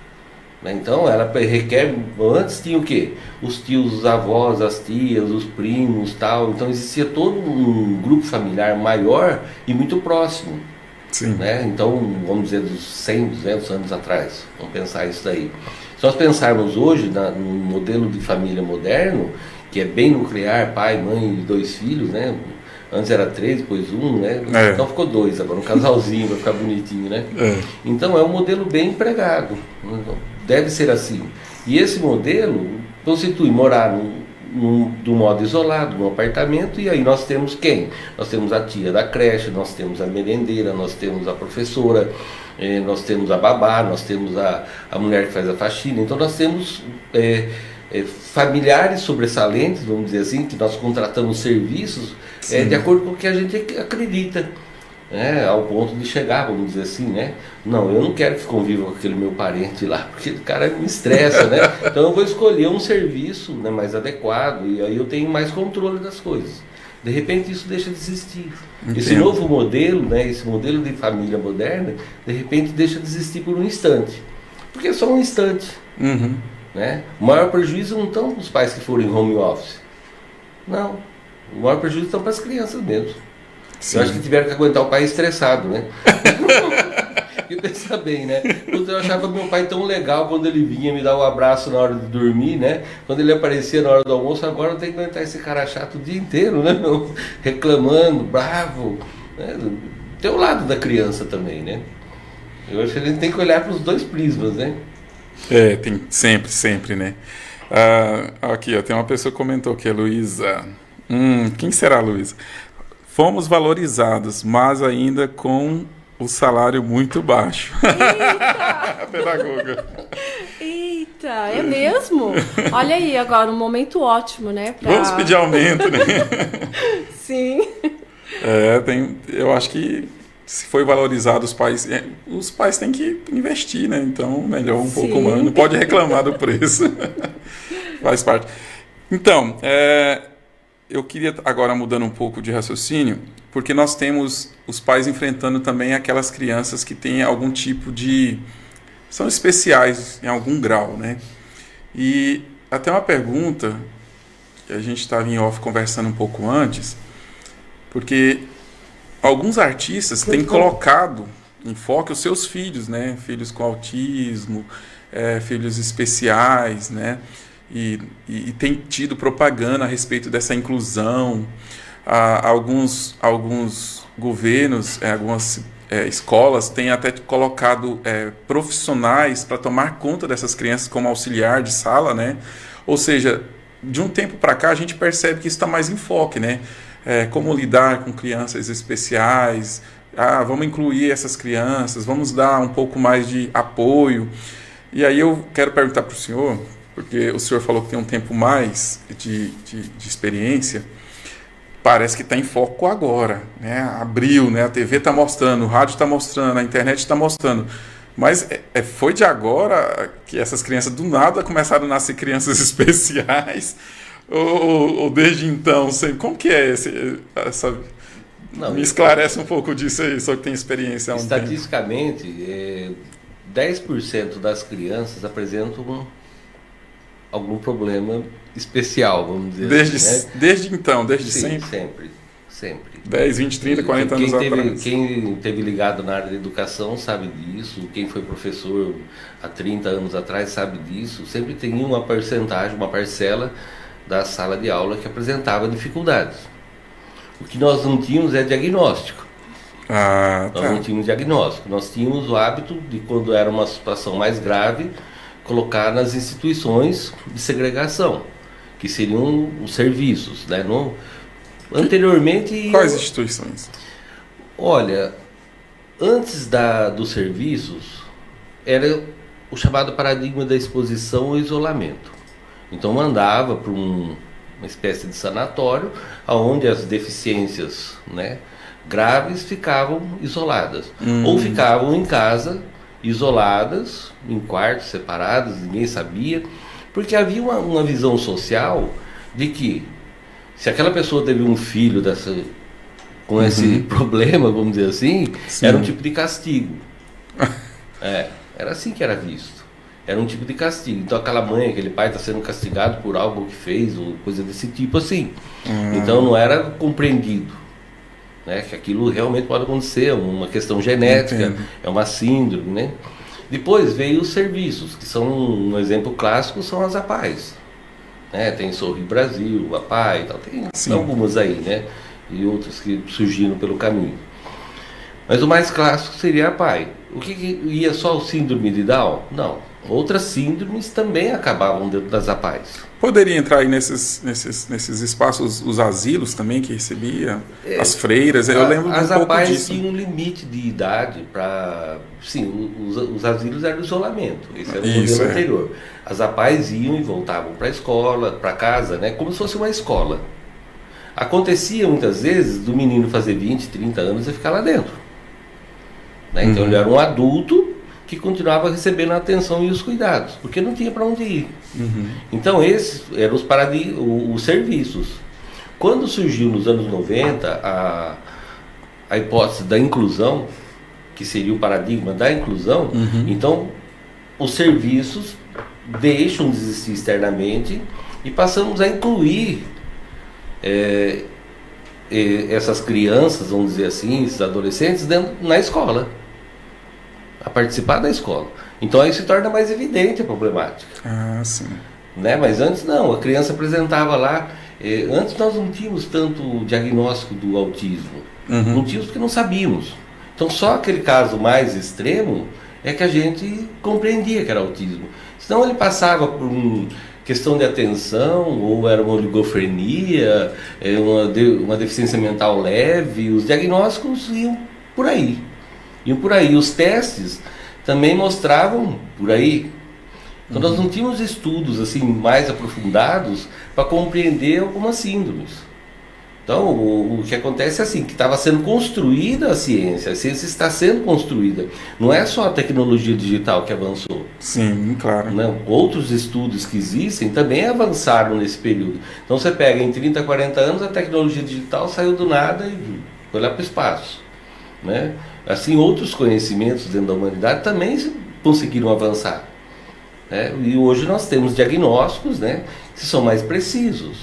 Então ela requer, antes tinha o quê? Os tios, os avós, as tias, os primos, tal. Então existia todo um grupo familiar maior e muito próximo. Sim. Né? Então, vamos dizer, dos 100, 200 anos atrás, vamos pensar isso daí. Se nós pensarmos hoje no modelo de família moderno, que é bem nuclear, pai, mãe e 2 filhos, né? Antes era 3, depois 1, né? Então ficou 2, agora um casalzinho, vai ficar bonitinho, né? Então é um modelo bem empregado. Deve ser assim. E esse modelo constitui morar de um modo isolado, num apartamento, e aí nós temos quem? Nós temos a tia da creche, nós temos a merendeira, nós temos a professora, nós temos a babá, nós temos a mulher que faz a faxina. Então nós temos familiares sobressalentes, vamos dizer assim, que nós contratamos serviços de acordo com o que a gente acredita. Ao ponto de chegar, vamos dizer assim, né? Não, eu não quero que conviva com aquele meu parente lá, porque o cara me estressa, né? Então eu vou escolher um serviço, né, mais adequado, e aí eu tenho mais controle das coisas. De repente isso deixa de existir. Entendo. Esse novo modelo, né, esse modelo de família moderna, de repente deixa de existir por um instante. Porque é só um instante. Uhum. Né? O maior prejuízo não estão os pais que forem home office. Não. O maior prejuízo estão para as crianças mesmo. Sim. Eu acho que tiveram que aguentar o pai estressado, né? E pensa bem, né? Eu achava meu pai tão legal quando ele vinha me dar um abraço na hora de dormir, né? Quando ele aparecia na hora do almoço, agora eu tenho que aguentar esse cara chato o dia inteiro, né? Reclamando, bravo. Né? Tem o lado da criança também, né? Eu acho que a gente tem que olhar para os dois prismas, né? Tem sempre, né? Aqui, ó, tem uma pessoa que comentou que é Luísa. Quem será, Luísa? Fomos valorizados, mas ainda com o salário muito baixo. Eita! Pedagoga. Eita, é mesmo? Olha aí, agora um momento ótimo, né? Vamos pedir aumento, né? Sim. Eu acho que se foi valorizado os pais têm que investir, né? Então, melhor um pouco mais. Não pode reclamar do preço. Faz parte. Então, eu queria agora mudando um pouco de raciocínio, porque nós temos os pais enfrentando também aquelas crianças que têm algum tipo de... são especiais em algum grau, né? E até uma pergunta, que a gente estava em off conversando um pouco antes, porque alguns artistas têm colocado em foco os seus filhos, né? Filhos com autismo, filhos especiais, né? E tem tido propaganda a respeito dessa inclusão. Alguns governos, algumas escolas têm até colocado profissionais para tomar conta dessas crianças como auxiliar de sala, né? Ou seja, de um tempo para cá a gente percebe que isso está mais em foco, né? Como lidar com crianças especiais, vamos incluir essas crianças, vamos dar um pouco mais de apoio. E aí eu quero perguntar para o senhor, porque o senhor falou que tem um tempo mais de experiência, parece que está em foco agora, né? Abriu, né? A TV está mostrando, o rádio está mostrando, a internet está mostrando. Mas foi de agora que essas crianças do nada começaram a nascer crianças especiais? Ou desde então? Como que é essa... Não, me esclarece um pouco disso aí, só que tem experiência há um tempo. Estatisticamente, 10% das crianças apresentam algum problema especial, vamos dizer assim, né? Desde então, desde Sim, sempre? Sempre. 10, 20, 30, 40 anos atrás. Quem teve ligado na área da educação sabe disso, quem foi professor há 30 anos atrás sabe disso, sempre tem uma porcentagem, uma parcela da sala de aula que apresentava dificuldades. O que nós não tínhamos é diagnóstico. Nós não tínhamos diagnóstico. Nós tínhamos o hábito de, quando era uma situação mais grave, colocar nas instituições de segregação, que seriam os serviços, né? Anteriormente... Quais instituições? Olha, antes dos serviços, era o chamado paradigma da exposição ou isolamento. Então mandava para uma espécie de sanatório, onde as deficiências, né, graves ficavam isoladas. Ou ficavam em casa, isoladas, em quartos separados, ninguém sabia, porque havia uma visão social de que se aquela pessoa teve um filho com esse problema, vamos dizer assim, Sim. Era um tipo de castigo. Era assim que era visto. Era um tipo de castigo. Então aquela mãe, aquele pai está sendo castigado por algo que fez, ou coisa desse tipo assim. Então não era compreendido, né, que aquilo realmente pode acontecer, uma questão genética, Entendo. é uma síndrome, né? Depois veio os serviços, que são um exemplo clássico, são as APAES. Né? Tem Sorri Brasil, APAE e tal, tem algumas aí, né? E outras que surgiram pelo caminho. Mas o mais clássico seria a APAE. O que ia só o síndrome de Down? Não. Outras síndromes também acabavam dentro das APAES. Poderia entrar aí nesses espaços os asilos também que recebia, as freiras, eu lembro as um pouco APAES disso. tinham um limite de idade para... Sim, os asilos eram isolamento, esse era o modelo anterior. As APAES iam e voltavam para a escola, para casa, né, como se fosse uma escola. Acontecia muitas vezes do menino fazer 20, 30 anos e ficar lá dentro. Né? Então ele era um adulto que continuava recebendo a atenção e os cuidados, porque não tinha para onde ir. Então esses eram os serviços. Quando surgiu nos anos 90 a hipótese da inclusão, que seria o paradigma da inclusão, então os serviços deixam de existir externamente e passamos a incluir essas crianças, vamos dizer assim, esses adolescentes, na escola, a participar da escola. Então aí se torna mais evidente a problemática. Ah, sim. Né? Mas antes não, a criança apresentava lá. Antes nós não tínhamos tanto diagnóstico do autismo. Não tínhamos porque não sabíamos. Então só aquele caso mais extremo é que a gente compreendia que era autismo. Senão ele passava por uma questão de atenção, ou era uma oligofrenia, uma deficiência mental leve. Os diagnósticos iam por aí. Os testes também mostravam por aí. Então nós não tínhamos estudos assim mais aprofundados para compreender algumas síndromes. Então o que acontece é assim, que estava sendo construída a ciência está sendo construída. Não é só a tecnologia digital que avançou. Sim, claro. Não, outros estudos que existem também avançaram nesse período. Então você pega em 30, 40 anos a tecnologia digital saiu do nada e foi lá para o espaço. Né? Assim, outros conhecimentos dentro da humanidade também conseguiram avançar. E hoje nós temos diagnósticos, né, que são mais precisos.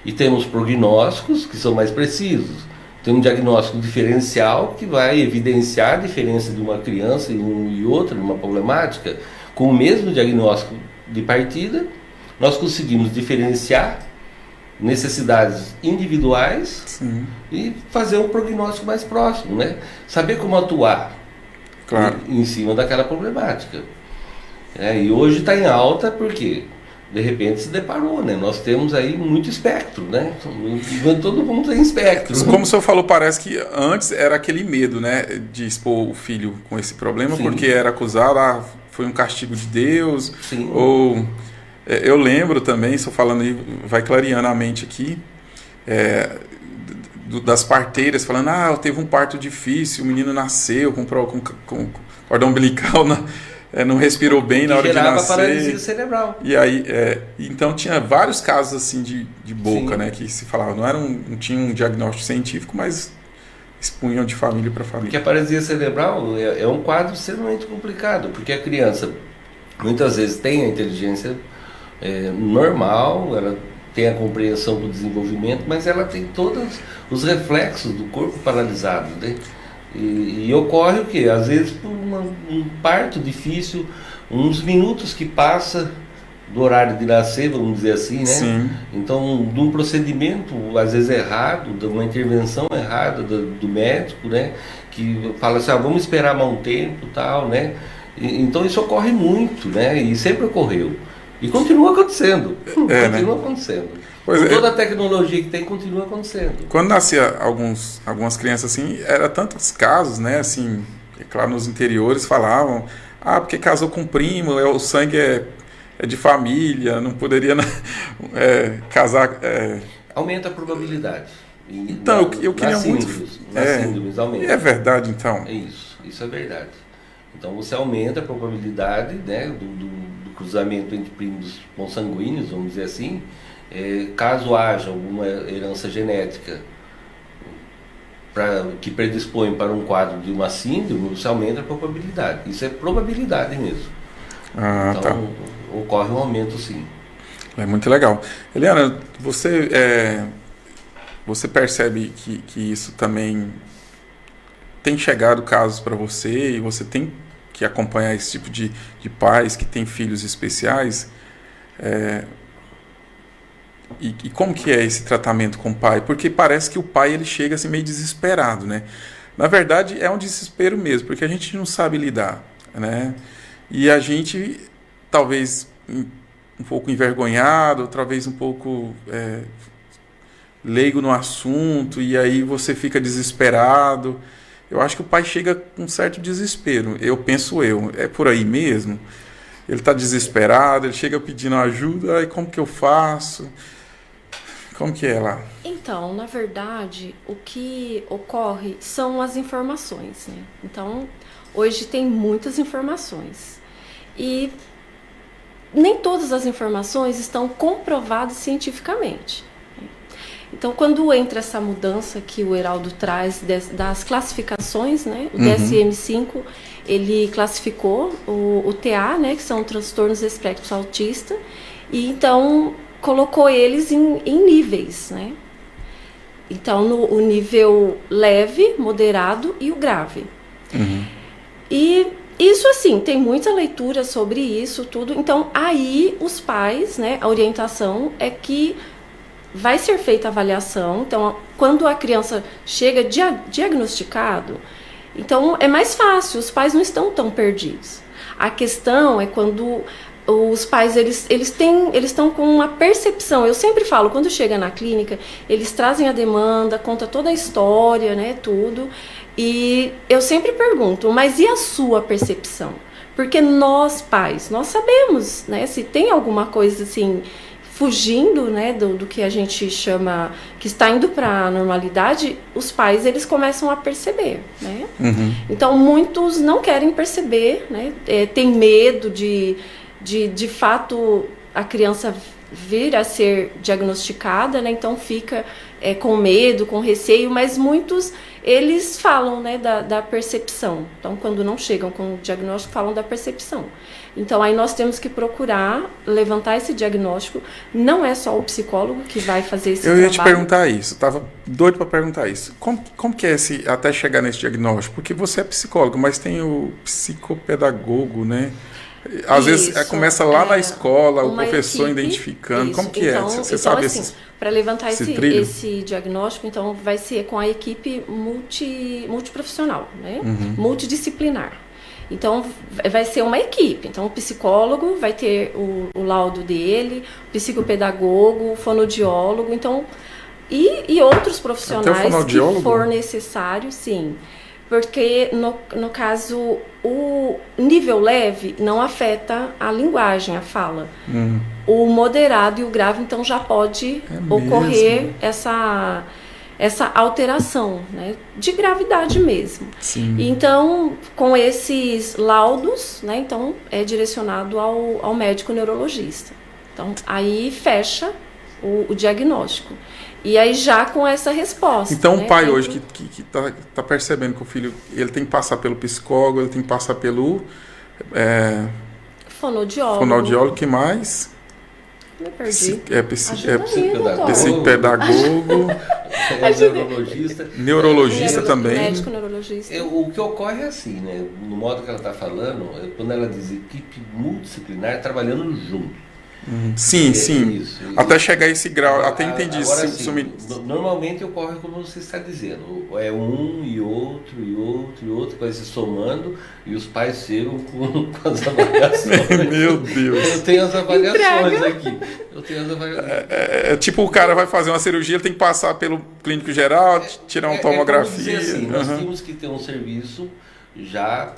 E temos prognósticos que são mais precisos. Tem um diagnóstico diferencial que vai evidenciar a diferença de uma criança e outra numa problemática. Com o mesmo diagnóstico de partida, nós conseguimos diferenciar necessidades individuais. Sim. E fazer um prognóstico mais próximo, né? Saber como atuar, claro, em cima daquela problemática. E hoje está em alta porque de repente se deparou, né? Nós temos aí muito espectro, né? Todo mundo tem espectro. Como o senhor falou, parece que antes era aquele medo, né, de expor o filho com esse problema. Sim. Porque era acusado, foi um castigo de Deus. Sim. Ou eu lembro também, estou falando aí, vai clareando a mente aqui, das parteiras falando, teve um parto difícil, o menino nasceu com cordão umbilical, não respirou bem na hora de nascer. Gerava paralisia cerebral. E aí, então tinha vários casos assim de boca, sim, né, que se falava, não tinha um diagnóstico científico, mas expunham de família para família. Porque a paralisia cerebral é um quadro extremamente complicado, porque a criança muitas vezes tem a inteligência normal, ela tem a compreensão do desenvolvimento, mas ela tem todos os reflexos do corpo paralisado, né? E ocorre o quê? Às vezes por um parto difícil, uns minutos que passa do horário de nascer, vamos dizer assim, né? Sim. Então, de um procedimento, às vezes errado, de uma intervenção errada do médico, né? Que fala assim, vamos esperar mais um tempo, tal, né? Então isso ocorre muito, né? E sempre ocorreu. E continua acontecendo. Continua acontecendo. Toda a tecnologia que tem continua acontecendo. Quando nascia algumas crianças assim, era tantos casos, né? Assim, claro, nos interiores falavam, porque casou com um primo, o sangue é de família, não poderia casar. Aumenta a probabilidade. Então, eu queria muito. Nas síndromes aumenta. É verdade, então. Isso é verdade. Então você aumenta a probabilidade, né, do cruzamento entre primos consanguíneos, vamos dizer assim, caso haja alguma herança genética que predispõe para um quadro de uma síndrome, você aumenta a probabilidade. Isso é probabilidade mesmo. Então tá. Ocorre um aumento, sim. É muito legal. Eliana, você percebe que isso também tem chegado casos para você e você tem que acompanhar esse tipo de pais que têm filhos especiais? E como que é esse tratamento com o pai? Porque parece que o pai ele chega assim meio desesperado, né? Na verdade é um desespero mesmo, porque a gente não sabe lidar, né? E a gente talvez um pouco envergonhado, talvez um pouco leigo no assunto, e aí você fica desesperado. Eu acho que o pai chega com um certo desespero. Penso é por aí mesmo? Ele está desesperado, ele chega pedindo ajuda, como que eu faço? Como que é lá? Então, na verdade, o que ocorre são as informações, né? Então, hoje tem muitas informações. E nem todas as informações estão comprovadas cientificamente. Então, quando entra essa mudança que o Heraldo traz das classificações, né? O DSM-5, ele classificou o TA, né? Que são transtornos do espectro autista, e então colocou eles em níveis, né? Então, o nível leve, moderado e o grave. E isso, assim, tem muita leitura sobre isso, tudo. Então, aí, os pais, né, a orientação é que vai ser feita a avaliação. Então, quando a criança chega diagnosticado, então é mais fácil, os pais não estão tão perdidos. A questão é quando os pais eles estão com uma percepção. Eu sempre falo, quando chega na clínica, eles trazem a demanda, conta toda a história, né, tudo. E eu sempre pergunto, mas e a sua percepção? Porque nós, pais, nós sabemos, né, se tem alguma coisa assim fugindo, né, do que a gente chama, que está indo para a normalidade, os pais eles começam a perceber, né? Então muitos não querem perceber, né? Tem medo de fato a criança vir a ser diagnosticada, né? Então fica com medo, com receio, mas muitos eles falam, né, da percepção. Então quando não chegam com o diagnóstico, falam da percepção. Então aí nós temos que procurar levantar esse diagnóstico. Não é só o psicólogo que vai fazer esse trabalho. Eu ia te perguntar isso, estava doido para perguntar isso. Como que é até chegar nesse diagnóstico? Porque você é psicólogo, mas tem o psicopedagogo, né? Às vezes começa lá na escola, o professor equipe, identificando. Isso. Como que então, Você sabe assim, para levantar esse diagnóstico, então vai ser com a equipe multiprofissional, né? Multidisciplinar. Então, vai ser uma equipe. Então, o psicólogo vai ter o laudo dele, o psicopedagogo, o fonoaudiólogo, então, e outros profissionais que for necessário, sim. Porque, no caso, o nível leve não afeta a linguagem, a fala. O moderado e o grave, então, já pode ocorrer essa alteração, né, de gravidade mesmo. Sim. Então, com esses laudos, né, então é direcionado ao médico neurologista. Então, aí fecha o diagnóstico. E aí já com essa resposta. Então, né, o pai hoje que tá percebendo que o filho ele tem que passar pelo psicólogo, ele tem que passar pelo fonoaudiólogo, que mais? Me perdi. Psicopedagogo, neurologista também. Médico neurologista. O que ocorre é assim, né? No modo que ela está falando, quando ela diz equipe multidisciplinar trabalhando junto. Sim. Isso. Até chegar a esse grau, até entendi agora, isso. Normalmente ocorre como você está dizendo. É um e outro, vai se somando e os pais chegam com as avaliações. Meu Deus. Eu tenho as avaliações aqui. É tipo o cara vai fazer uma cirurgia, ele tem que passar pelo clínico geral, tirar uma tomografia. Assim, nós temos que ter um serviço já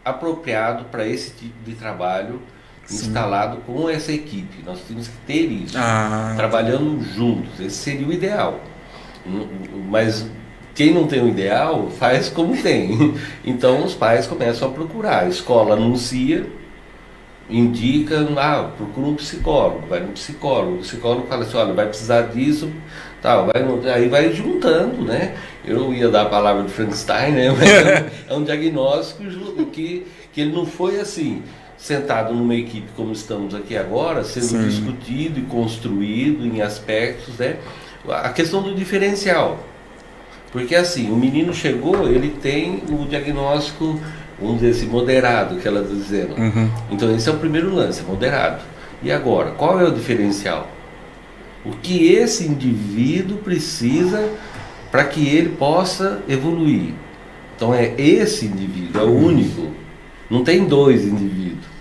apropriado para esse tipo de trabalho. Instalado com essa equipe, nós temos que ter isso, trabalhando juntos, esse seria o ideal. Mas quem não tem o ideal, faz como tem. Então os pais começam a procurar, a escola anuncia, indica, procura um psicólogo, vai no psicólogo, o psicólogo fala assim, olha, vai precisar disso, tal, aí vai juntando, né? Eu ia dar a palavra do Frankenstein, né? Mas é um diagnóstico que ele não foi assim, sentado numa equipe como estamos aqui agora, sendo discutido e construído em aspectos, né? A questão do diferencial. Porque assim, o menino chegou, ele tem o diagnóstico, vamos dizer assim, moderado, que ela está dizendo. Então esse é o primeiro lance, moderado. E agora, qual é o diferencial? O que esse indivíduo precisa para que ele possa evoluir? Então é esse indivíduo, é o único. Não tem dois indivíduos.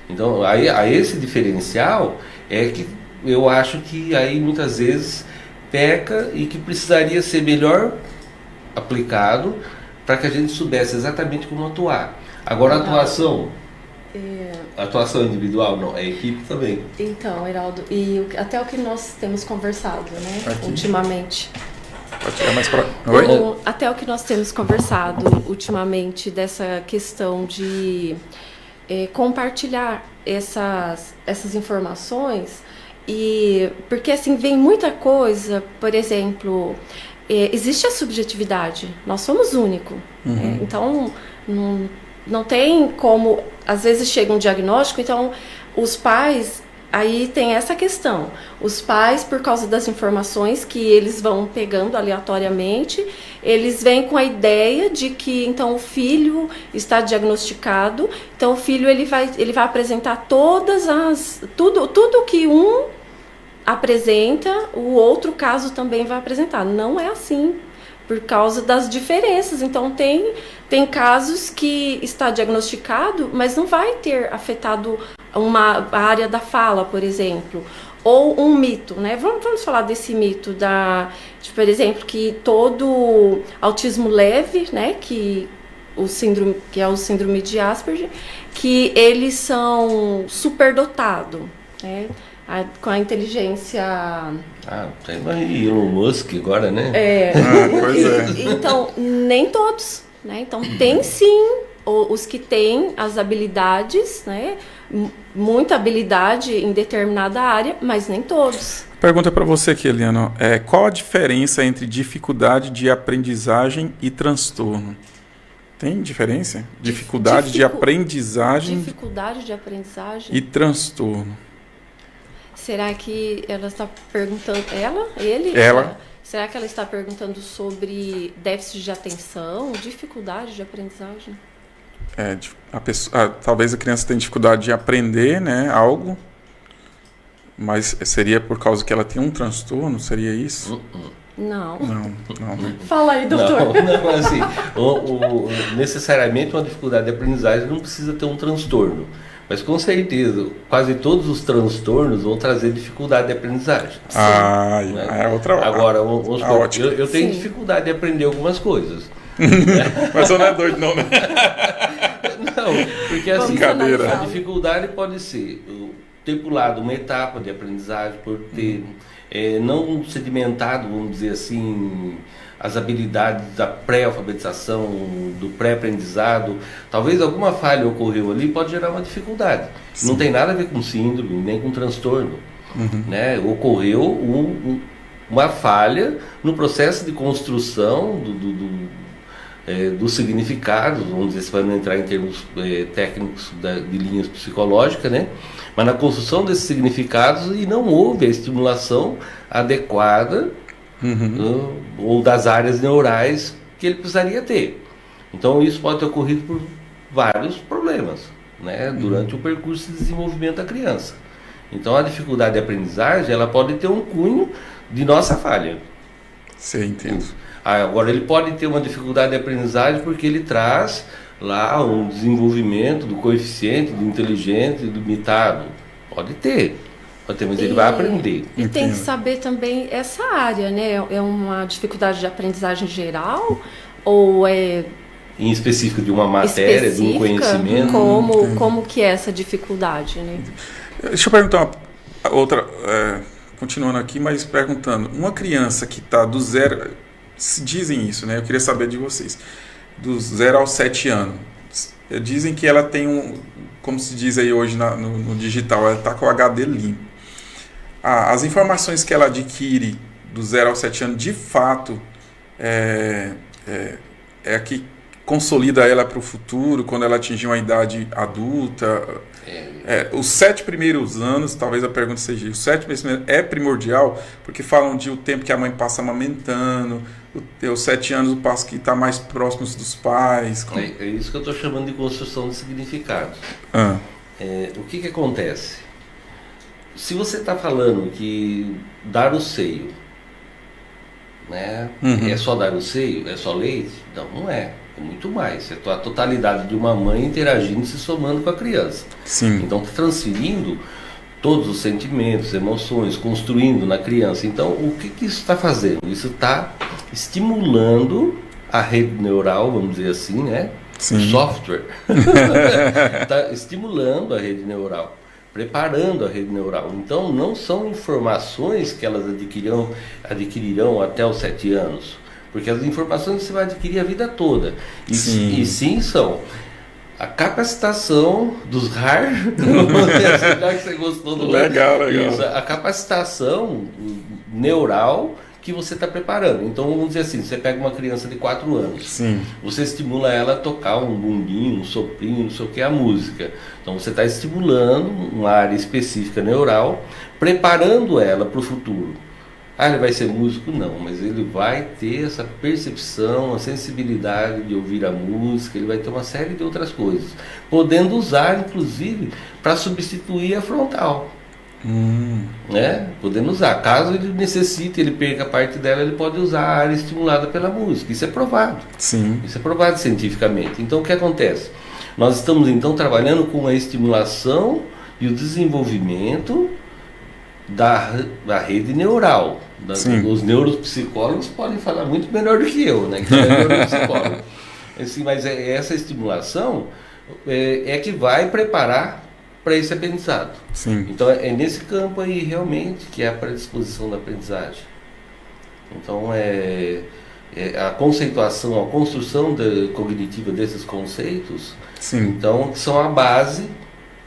Então, a esse diferencial é que eu acho que aí muitas vezes peca e que precisaria ser melhor aplicado para que a gente soubesse exatamente como atuar. Agora, a atuação individual, não, é equipe também. Então, Heraldo, e até o que nós temos conversado, né, ultimamente. Pode chegar mais para... Até o que nós temos conversado ultimamente dessa questão de compartilhar essas informações, e porque assim vem muita coisa, por exemplo, existe a subjetividade, nós somos únicos, né? Então não tem como, às vezes chega um diagnóstico, então os pais aí tem essa questão. Os pais, por causa das informações que eles vão pegando aleatoriamente, eles vêm com a ideia de que então o filho está diagnosticado, então o filho ele vai apresentar tudo que um apresenta, o outro caso também vai apresentar. Não é assim, por causa das diferenças. Então tem casos que está diagnosticado, mas não vai ter afetado a área da fala, por exemplo, ou um mito, né? Vamos falar desse mito por exemplo, que todo autismo leve, né, que é o síndrome de Asperger, que eles são superdotados, né? Com a inteligência... tem Elon Musk agora, né? Pois é. Então, nem todos, né? Então, tem sim os que têm as habilidades, né? Muita habilidade em determinada área, mas nem todos. Pergunta para você aqui, Eliana. Qual a diferença entre dificuldade de aprendizagem e transtorno? Tem diferença? Dificuldade de aprendizagem e transtorno. Será que ela está perguntando... Ele? Ela. Será que ela está perguntando sobre déficit de atenção, dificuldade de aprendizagem? Talvez a criança tenha dificuldade de aprender, né, algo, mas seria por causa que ela tem um transtorno? Seria isso? Não. Fala aí, doutor. Não, assim, necessariamente uma dificuldade de aprendizagem não precisa ter um transtorno. Mas com certeza, quase todos os transtornos vão trazer dificuldade de aprendizagem. É outra. Agora, eu tenho dificuldade de aprender algumas coisas. Mas você não é doido, não, né? Não, porque assim, a dificuldade pode ser ter pulado uma etapa de aprendizagem, por ter não sedimentado, vamos dizer assim, as habilidades da pré-alfabetização, do pré-aprendizado. Talvez alguma falha ocorreu ali, pode gerar uma dificuldade. Sim. Não tem nada a ver com síndrome, nem com transtorno. Né? Ocorreu uma falha no processo de construção dos significados, vamos dizer, se vai não entrar em termos técnicos de linhas psicológicas, né? Mas na construção desses significados, e não houve a estimulação adequada ou das áreas neurais que ele precisaria ter. Então isso pode ter ocorrido por vários problemas, né, durante o percurso de desenvolvimento da criança. Então a dificuldade de aprendizagem, ela pode ter um cunho de nossa falha. Sim, entendo. Agora ele pode ter uma dificuldade de aprendizagem porque ele traz lá um desenvolvimento do coeficiente do inteligente limitado. Pode ter, mas ele vai aprender. E tem que saber também essa área, né? É uma dificuldade de aprendizagem geral ou é em específico de uma matéria, de um conhecimento? Como que é essa dificuldade, né? Deixa eu perguntar outra, continuando aqui, mas perguntando, uma criança que está do zero, dizem isso, né? Eu queria saber de vocês, do 0 aos 7 anos, dizem que ela tem como se diz aí hoje no digital, ela está com o HD limpo. As informações que ela adquire do 0 aos 7 anos, de fato, é a que consolida ela para o futuro, quando ela atingir uma idade adulta. Os 7 primeiros anos, talvez a pergunta seja, os 7 primeiros anos é primordial, porque falam de o tempo que a mãe passa amamentando, os 7 anos o passo que está mais próximo dos pais. É isso que eu estou chamando de construção de significados. O que acontece? Se você está falando que dar o seio, né, é só dar o seio, é só leite? Não é. É muito mais. É a totalidade de uma mãe interagindo, se somando com a criança. Sim. Então, transferindo todos os sentimentos, emoções, construindo na criança. Então, o que isso está fazendo? Isso está estimulando a rede neural, vamos dizer assim, né? Sim. O software. Está estimulando a rede neural, preparando a rede neural. Então, não são informações que elas adquirirão até os 7 anos. Porque as informações você vai adquirir a vida toda. E sim são a capacitação dos hard, já que você gostou do legal. Isso, a capacitação neural que você está preparando. Então, vamos dizer assim, você pega uma criança de 4 anos, Sim. você estimula ela a tocar um bumbinho, um soprinho, não sei o que, a música. Então, você está estimulando uma área específica neural, preparando ela para o futuro. Ah, ele vai ser músico? Não, mas ele vai ter essa percepção, a sensibilidade de ouvir a música, ele vai ter uma série de outras coisas, podendo usar, inclusive, para substituir a frontal. Né? Podendo usar. Caso ele necessite, ele perca parte dela, ele pode usar a área estimulada pela música. Isso é provado. Sim. Isso é provado cientificamente. Então, o que acontece? Nós estamos, então, trabalhando com a estimulação e o desenvolvimento da rede neural. Os neuropsicólogos podem falar muito melhor do que eu, né? Que é neuropsicólogo. Assim, mas essa estimulação é que vai preparar para esse aprendizado. Sim. Então é nesse campo aí realmente que é a predisposição da aprendizagem. Então a conceituação, a construção cognitiva desses conceitos, Sim. então, que são a base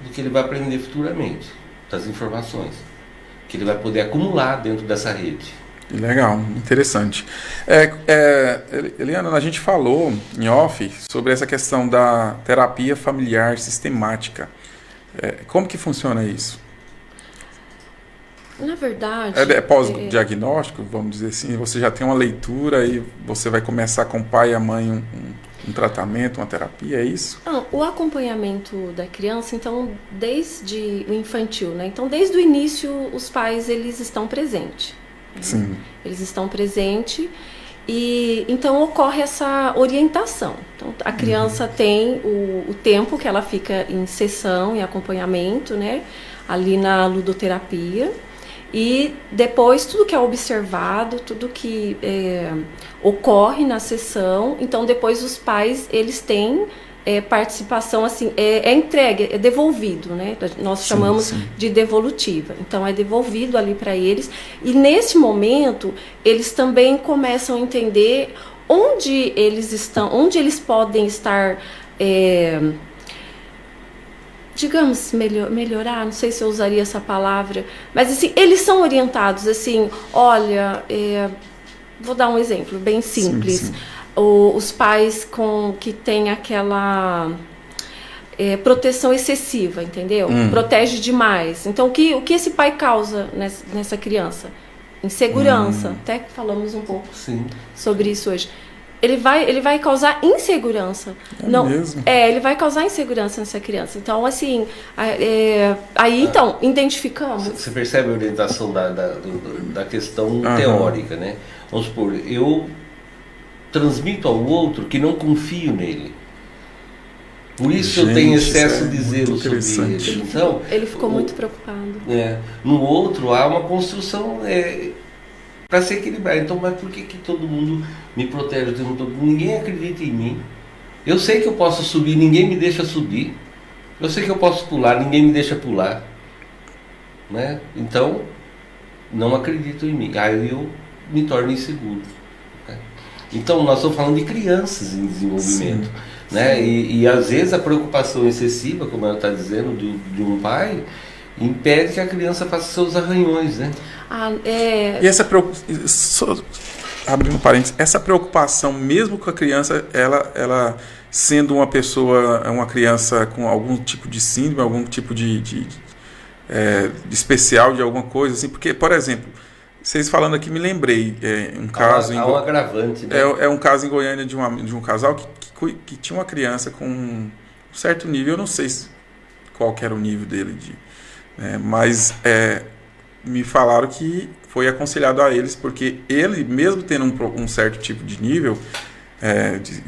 do que ele vai aprender futuramente, das informações que ele vai poder acumular dentro dessa rede. Legal, interessante. Eliana, a gente falou em off sobre essa questão da terapia familiar sistemática. Como que funciona isso? Na verdade... É pós-diagnóstico, vamos dizer assim? Você já tem uma leitura e você vai começar com o pai e a mãe um tratamento, uma terapia, é isso? O acompanhamento da criança, então, desde o infantil, né? Então, desde o início, os pais, eles estão presentes. Né? Sim. Eles estão presentes e, então, ocorre essa orientação. Então, a criança tem o tempo que ela fica em sessão, em acompanhamento, né? Ali na ludoterapia. E depois, tudo que é observado, tudo que ocorre na sessão, então depois os pais, eles têm participação, assim, entregue, é devolvido, né? Nós chamamos de devolutiva. Então é devolvido ali para eles. E nesse momento, eles também começam a entender onde eles estão, onde eles podem estar... digamos, melhorar, não sei se eu usaria essa palavra, mas assim, eles são orientados, assim, olha, vou dar um exemplo bem simples. Sim. Os pais que têm aquela proteção excessiva, entendeu? Protege demais. Então, o que esse pai causa nessa criança? Insegurança. Até falamos um pouco sobre isso hoje. Ele vai causar insegurança. Mesmo? Ele vai causar insegurança nessa criança. Então, assim, aí, então, identificamos. Você percebe a orientação da questão teórica, né? Vamos supor, eu transmito ao outro que não confio nele. Por isso eu tenho excesso de zelo sobre ele. Então, ele ficou muito preocupado. No outro, há uma construção... para se equilibrar. Então, mas por que todo mundo me protege o tempo todo? Ninguém acredita em mim. Eu sei que eu posso subir, ninguém me deixa subir. Eu sei que eu posso pular, ninguém me deixa pular. Né? Então, não acredito em mim. Aí eu me torno inseguro. Né? Então, nós estamos falando de crianças em desenvolvimento. Né? E às vezes a preocupação excessiva, como ela está dizendo, de um pai, impede que a criança faça seus arranhões, né? E essa preocupação, abrindo parênteses, essa preocupação, mesmo com a criança, ela sendo uma criança com algum tipo de síndrome, algum tipo de especial de alguma coisa, assim, porque, por exemplo, vocês falando aqui, me lembrei, um caso... Há um agravante, né? É um caso em Goiânia de um casal que tinha uma criança com um certo nível, eu não sei qual que era o nível dele, mas me falaram que foi aconselhado a eles, porque ele, mesmo tendo um certo tipo de nível, de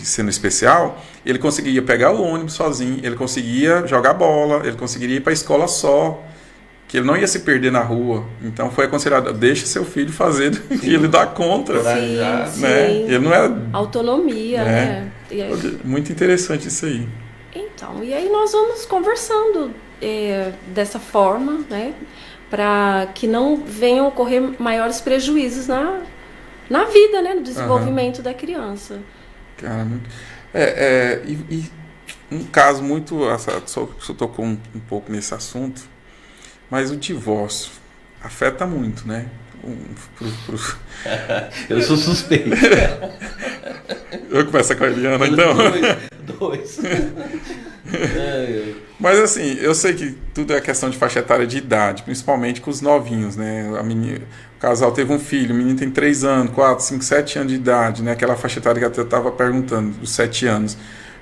sendo especial, ele conseguia pegar o ônibus sozinho, ele conseguia jogar bola, ele conseguiria ir para a escola só, que ele não ia se perder na rua. Então foi aconselhado, deixa seu filho fazer que ele dá conta. Né? Ele não é... Autonomia, né? E aí... Muito interessante isso aí. Então, e aí nós vamos conversando dessa forma, né? Para que não venham ocorrer maiores prejuízos na vida, né? No desenvolvimento da criança. Cara, e um caso muito... Só tocou um pouco nesse assunto, mas o divórcio afeta muito, né? Eu sou suspeito. Eu começo com a Eliana, então. Dois. Mas assim, eu sei que tudo é questão de faixa etária de idade, principalmente com os novinhos, né? O casal teve um filho, o menino tem 3 anos, 4, 5, 7 anos de idade, né? Aquela faixa etária que eu até estava perguntando, dos 7 anos.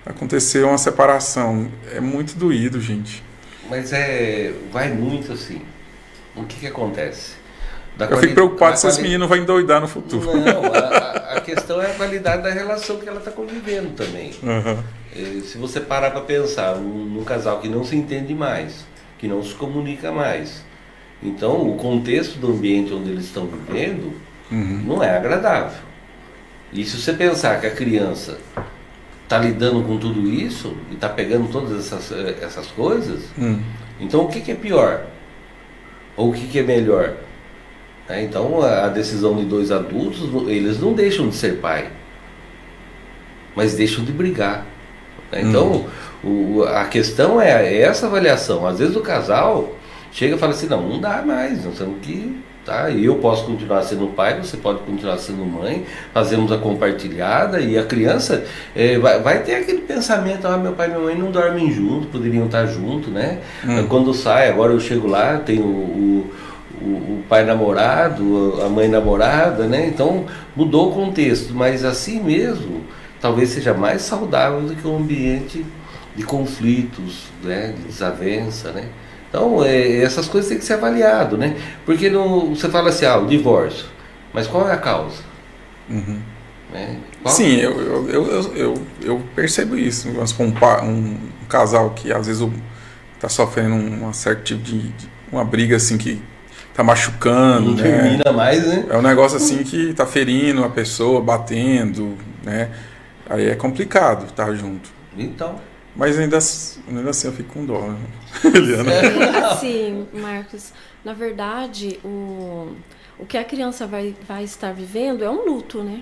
Aconteceu uma separação. É muito doído, gente. Mas vai muito assim. O que acontece? Eu fico preocupado se esse menino vai endoidar no futuro. Não, a questão é a qualidade da relação que ela está convivendo também. Uhum. Se você parar para pensar num casal que não se entende mais, que não se comunica mais, então o contexto do ambiente onde eles estão vivendo não é agradável. E se você pensar que a criança está lidando com tudo isso e está pegando todas essas coisas, então o que é pior? Ou o que é melhor? Então a decisão de 2 adultos, eles não deixam de ser pai, mas deixam de brigar. Então a questão é essa avaliação. Às vezes o casal chega e fala assim, não dá mais, nós temos que... eu posso continuar sendo pai, você pode continuar sendo mãe, fazemos a compartilhada, e a criança vai ter aquele pensamento, meu pai e minha mãe não dormem juntos, poderiam estar juntos, né? Quando sai, agora eu chego lá, tem o pai namorado, a mãe namorada, né? Então mudou o contexto, mas assim mesmo talvez seja mais saudável do que um ambiente de conflitos, né? De desavença, né? Então essas coisas têm que ser avaliado, né? Porque você fala assim, o divórcio, mas qual é a causa? Né? Sim, eu percebo isso. Um casal que às vezes está sofrendo um certo tipo de uma briga assim que tá machucando, não termina mais, né? É um negócio assim que tá ferindo a pessoa, batendo, né? Aí é complicado estar junto. Então. Mas ainda assim eu fico com dó, Eliana. Assim, Marcos, na verdade, o que a criança vai estar vivendo é um luto, né?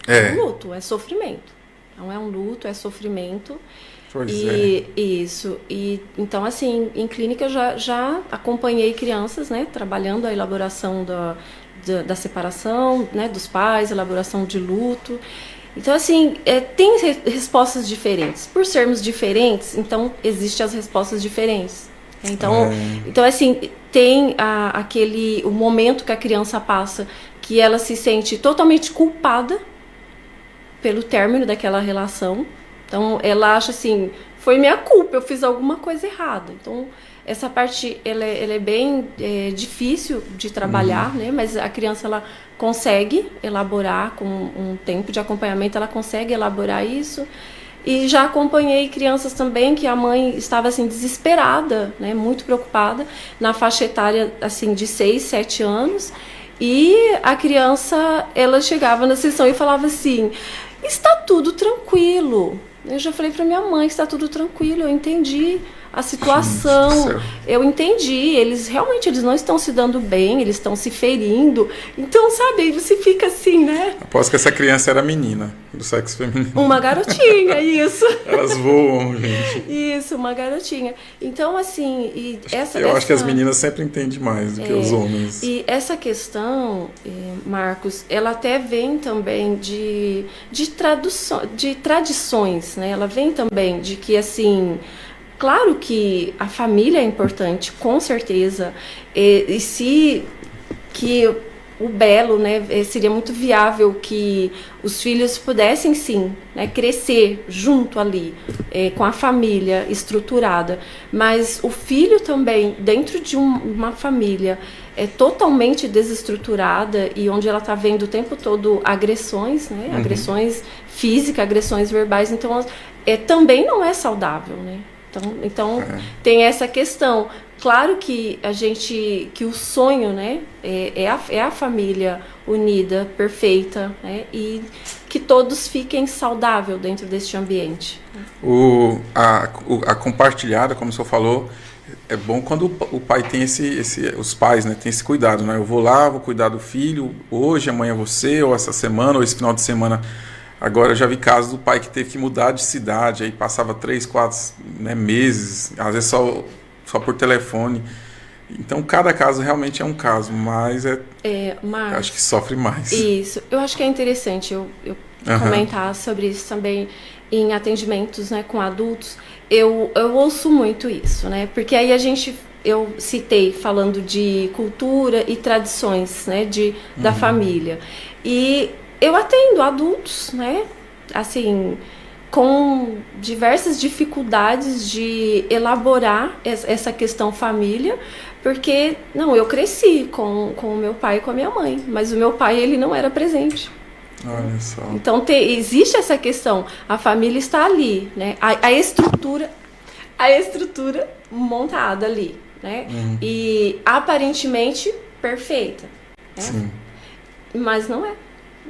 É um luto, é sofrimento. Então é um luto, é sofrimento. Pois Isso. E então, assim, em clínica eu já acompanhei crianças, né, trabalhando a elaboração da separação, né, dos pais, elaboração de luto. Então, assim, tem respostas diferentes. Por sermos diferentes, então, existem as respostas diferentes. Então, assim, tem o momento que a criança passa que ela se sente totalmente culpada pelo término daquela relação. Então, ela acha assim, foi minha culpa, eu fiz alguma coisa errada. Então, essa parte, ela é bem difícil de trabalhar, né? Mas a criança, ela consegue elaborar, com um tempo de acompanhamento, ela consegue elaborar isso. E já acompanhei crianças também que a mãe estava, assim, desesperada, né? Muito preocupada, na faixa etária, assim, de 6, 7 anos. E a criança, ela chegava na sessão e falava assim, está tudo tranquilo. Eu já falei para minha mãe que está tudo tranquilo, eu entendi a situação, eu entendi, eles não estão se dando bem, eles estão se ferindo, então, sabe, aí você fica assim, né? Aposto que essa criança era menina, do sexo feminino. Uma garotinha, isso. Elas voam, gente. Isso, uma garotinha. Então, assim... Eu acho que as meninas sempre entendem mais do que os homens. E essa questão, Marcos, ela até vem também de tradições, né? Ela vem também de que, assim... Claro que a família é importante, com certeza, e se que o belo, né, seria muito viável que os filhos pudessem sim, né, crescer junto ali, com a família estruturada, mas o filho também, dentro de uma família totalmente desestruturada e onde ela está vendo o tempo todo agressões, né, agressões físicas, agressões verbais, então também não é saudável, né? Então tem essa questão. Claro que que o sonho, né, é a família unida, perfeita, né, e que todos fiquem saudáveis dentro deste ambiente. A compartilhada, como o senhor falou, é bom quando o pai tem os pais, né, tem esse cuidado, né? Eu vou lá, vou cuidar do filho hoje, amanhã você, ou essa semana, ou esse final de semana. Agora eu já vi casos do pai que teve que mudar de cidade, aí passava 3, 4 meses, às vezes só por telefone. Então cada caso realmente é um caso, mas Marcos, Acho que sofre mais. isso. Eu acho que é interessante eu comentar sobre isso também em atendimentos, né, com adultos. Eu ouço muito isso, né? Porque aí eu citei falando de cultura e tradições, né, da família. E eu atendo adultos, né, assim, com diversas dificuldades de elaborar essa questão família, porque, não, eu cresci com o meu pai e com a minha mãe, mas o meu pai, ele não era presente. Olha só. Então, existe essa questão, a família está ali, né, a estrutura montada ali, né, e aparentemente perfeita, né? Sim. Mas não é.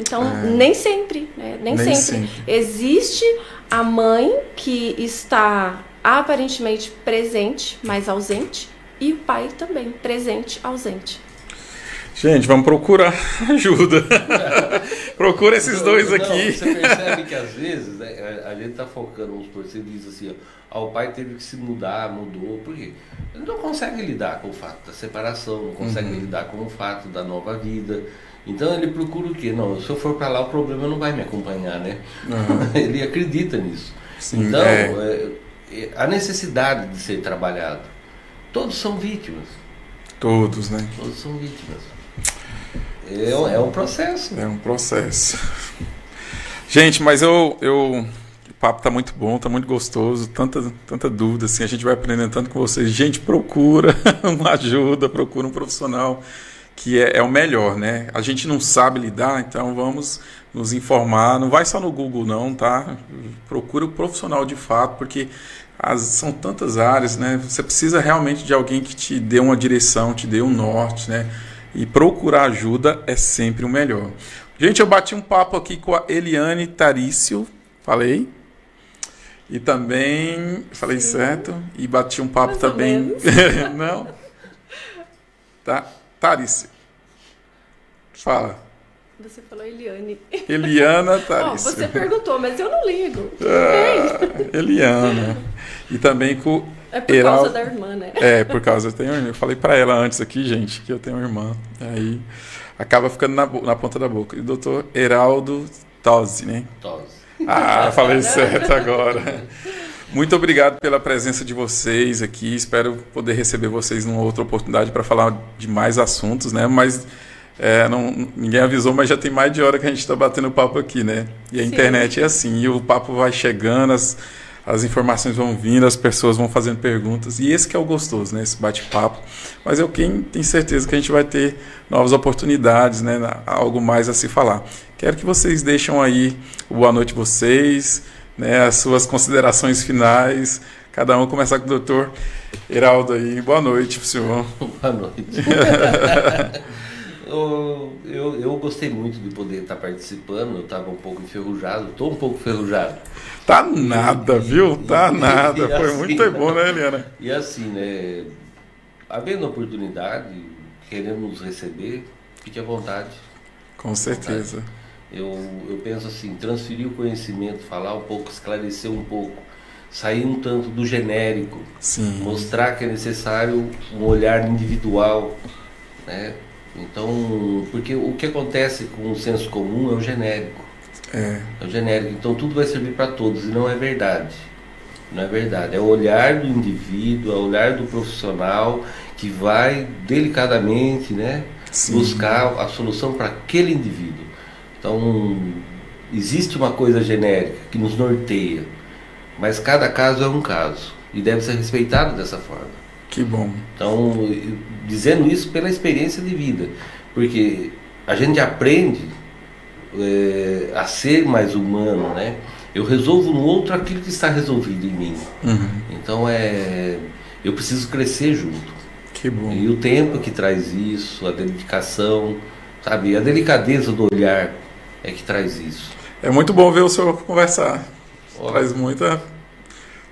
Então, nem sempre, né? Nem sempre. Existe a mãe que está aparentemente presente, mas ausente, e o pai também, presente, ausente. Gente, vamos procurar ajuda. Procura esses dois aqui. Você percebe que às vezes, né, a gente está focando, vamos supor, você diz assim, ó, o pai teve que se mudar, mudou, por quê? Ele não consegue lidar com o fato da separação, não consegue lidar com o fato da nova vida. Então ele procura o quê? Não, se eu for para lá o problema não vai me acompanhar, né? Ele acredita nisso. Sim, então, a necessidade de ser trabalhado. Todos são vítimas. Todos, né? Todos são vítimas. É um processo. É um processo. Gente, mas o papo tá muito bom, tá muito gostoso, tanta dúvida, assim, a gente vai aprendendo tanto com vocês. Gente, procura uma ajuda, procura um profissional que é o melhor, né? A gente não sabe lidar, então vamos nos informar. Não vai só no Google, não, tá? Procura o profissional de fato, porque são tantas áreas, né? Você precisa realmente de alguém que te dê uma direção, te dê um norte, né? E procurar ajuda é sempre o melhor. Gente, eu bati um papo aqui com a Eliane Tarício, falei? E também, falei certo? E bati um papo mais também... Não? Tá. Tarício. Fala. Você falou Eliane. Eliana Tarício. Você perguntou, mas eu não ligo. Eliana. E também com É por causa da irmã, né? Por causa, eu falei pra ela antes aqui, gente, que eu tenho uma irmã. Aí acaba ficando na ponta da boca. E o doutor Heraldo Tosi, né? Tosi. Falei certo agora. Muito obrigado pela presença de vocês aqui. Espero poder receber vocês numa outra oportunidade para falar de mais assuntos, né? Mas ninguém avisou, mas já tem mais de hora que a gente está batendo papo aqui, né? E a internet é assim, e o papo vai chegando, as informações vão vindo, as pessoas vão fazendo perguntas, e esse que é o gostoso, né? Esse bate-papo. Mas eu tenho certeza que a gente vai ter novas oportunidades, né? Algo mais a se falar. Quero que vocês deixem aí o boa noite de vocês, né, as suas considerações finais. Cada um começar com o doutor Heraldo aí. Boa noite, senhor. Boa noite. Eu gostei muito de poder estar participando. Eu estava um pouco enferrujado, estou um pouco enferrujado. Tá nada, viu? Tá nada. Foi assim, muito bom, né, Eliana? E assim, né, havendo oportunidade, querendo nos receber, fique à vontade. Com certeza. Eu penso assim, transferir o conhecimento, falar um pouco, esclarecer um pouco, sair um tanto do genérico, Sim. Mostrar que é necessário um olhar individual, né? Então, porque o que acontece com o senso comum é o genérico. É o genérico, então tudo vai servir para todos, e não é verdade. Não é verdade, é o olhar do indivíduo, é o olhar do profissional que vai delicadamente, né, buscar a solução para aquele indivíduo. Então, existe uma coisa genérica que nos norteia, mas cada caso é um caso e deve ser respeitado dessa forma. Que bom. Então, dizendo isso pela experiência de vida, porque a gente aprende a ser mais humano, né? Eu resolvo no outro aquilo que está resolvido em mim. Então, eu preciso crescer junto. Que bom. E o tempo que traz isso, a dedicação, sabe? A delicadeza do olhar é que traz isso. É muito bom ver o senhor conversar. Traz muita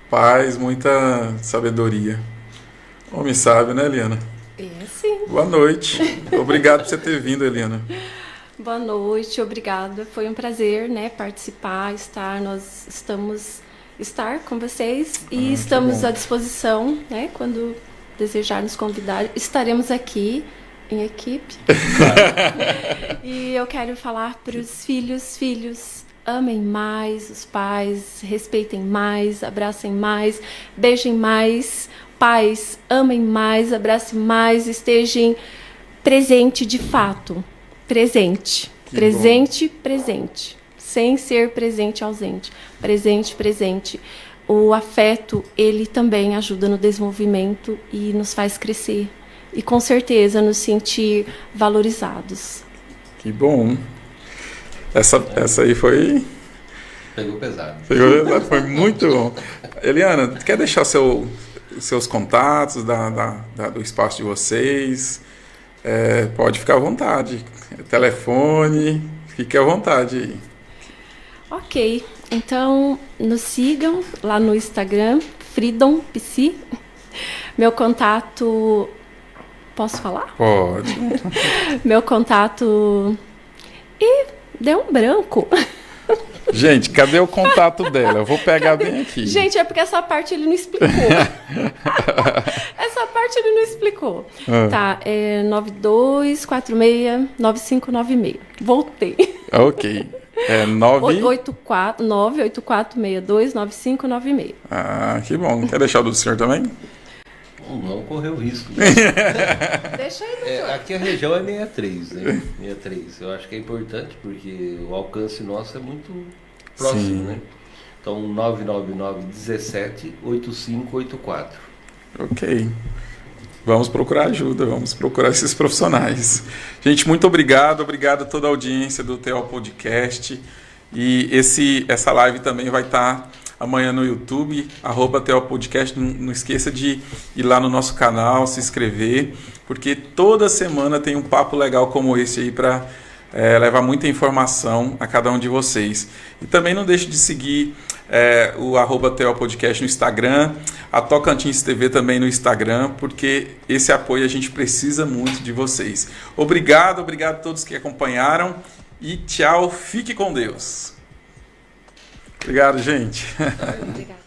paz, muita sabedoria. Homem sábio, né, Eliana? Sim. Boa noite. Obrigado por você ter vindo, Eliana. Boa noite, obrigada. Foi um prazer, né, participar, nós estar com vocês e estamos à disposição, né, quando desejar nos convidar, estaremos aqui em equipe. E eu quero falar para os filhos, amem mais os pais, respeitem mais, abracem mais, beijem mais. Pais, amem mais, abracem mais, estejam presente de fato. Presente. Que presente, bom. Presente. Sem ser presente ausente. Presente. O afeto, ele também ajuda no desenvolvimento e nos faz crescer. E com certeza nos sentir valorizados. Que bom. Essa aí foi... Pegou pesado. Foi muito bom. Eliana, quer deixar seus contatos do espaço de vocês? Pode ficar à vontade. Telefone, fique à vontade aí. Ok, então nos sigam lá no Instagram, Freedom PC. Meu contato... Posso falar? Pode. Meu contato... Ih, deu um branco. Gente, cadê o contato dela? Eu vou pegar bem aqui. Gente, é porque essa parte ele não explicou. Essa parte ele não explicou. Tá, 92469596. Voltei. Ok. 984629596. Ah, que bom. Quer deixar o do senhor também? Não correu risco. Deixa aí, doutor. Aqui a região é 63, né? 63. Eu acho que é importante porque o alcance nosso é muito próximo, sim, né? Então, 999-17-8584. Ok. Vamos procurar ajuda, vamos procurar esses profissionais. Gente, muito obrigado a toda a audiência do TO Podcast. E essa live também vai estar amanhã no YouTube, @TO Podcast. Não esqueça de ir lá no nosso canal, se inscrever, porque toda semana tem um papo legal como esse aí para levar muita informação a cada um de vocês. E também não deixe de seguir o @TO Podcast no Instagram, a Tocantins TV também no Instagram, porque esse apoio a gente precisa muito de vocês. Obrigado a todos que acompanharam e tchau, fique com Deus. Obrigado, gente. Obrigada.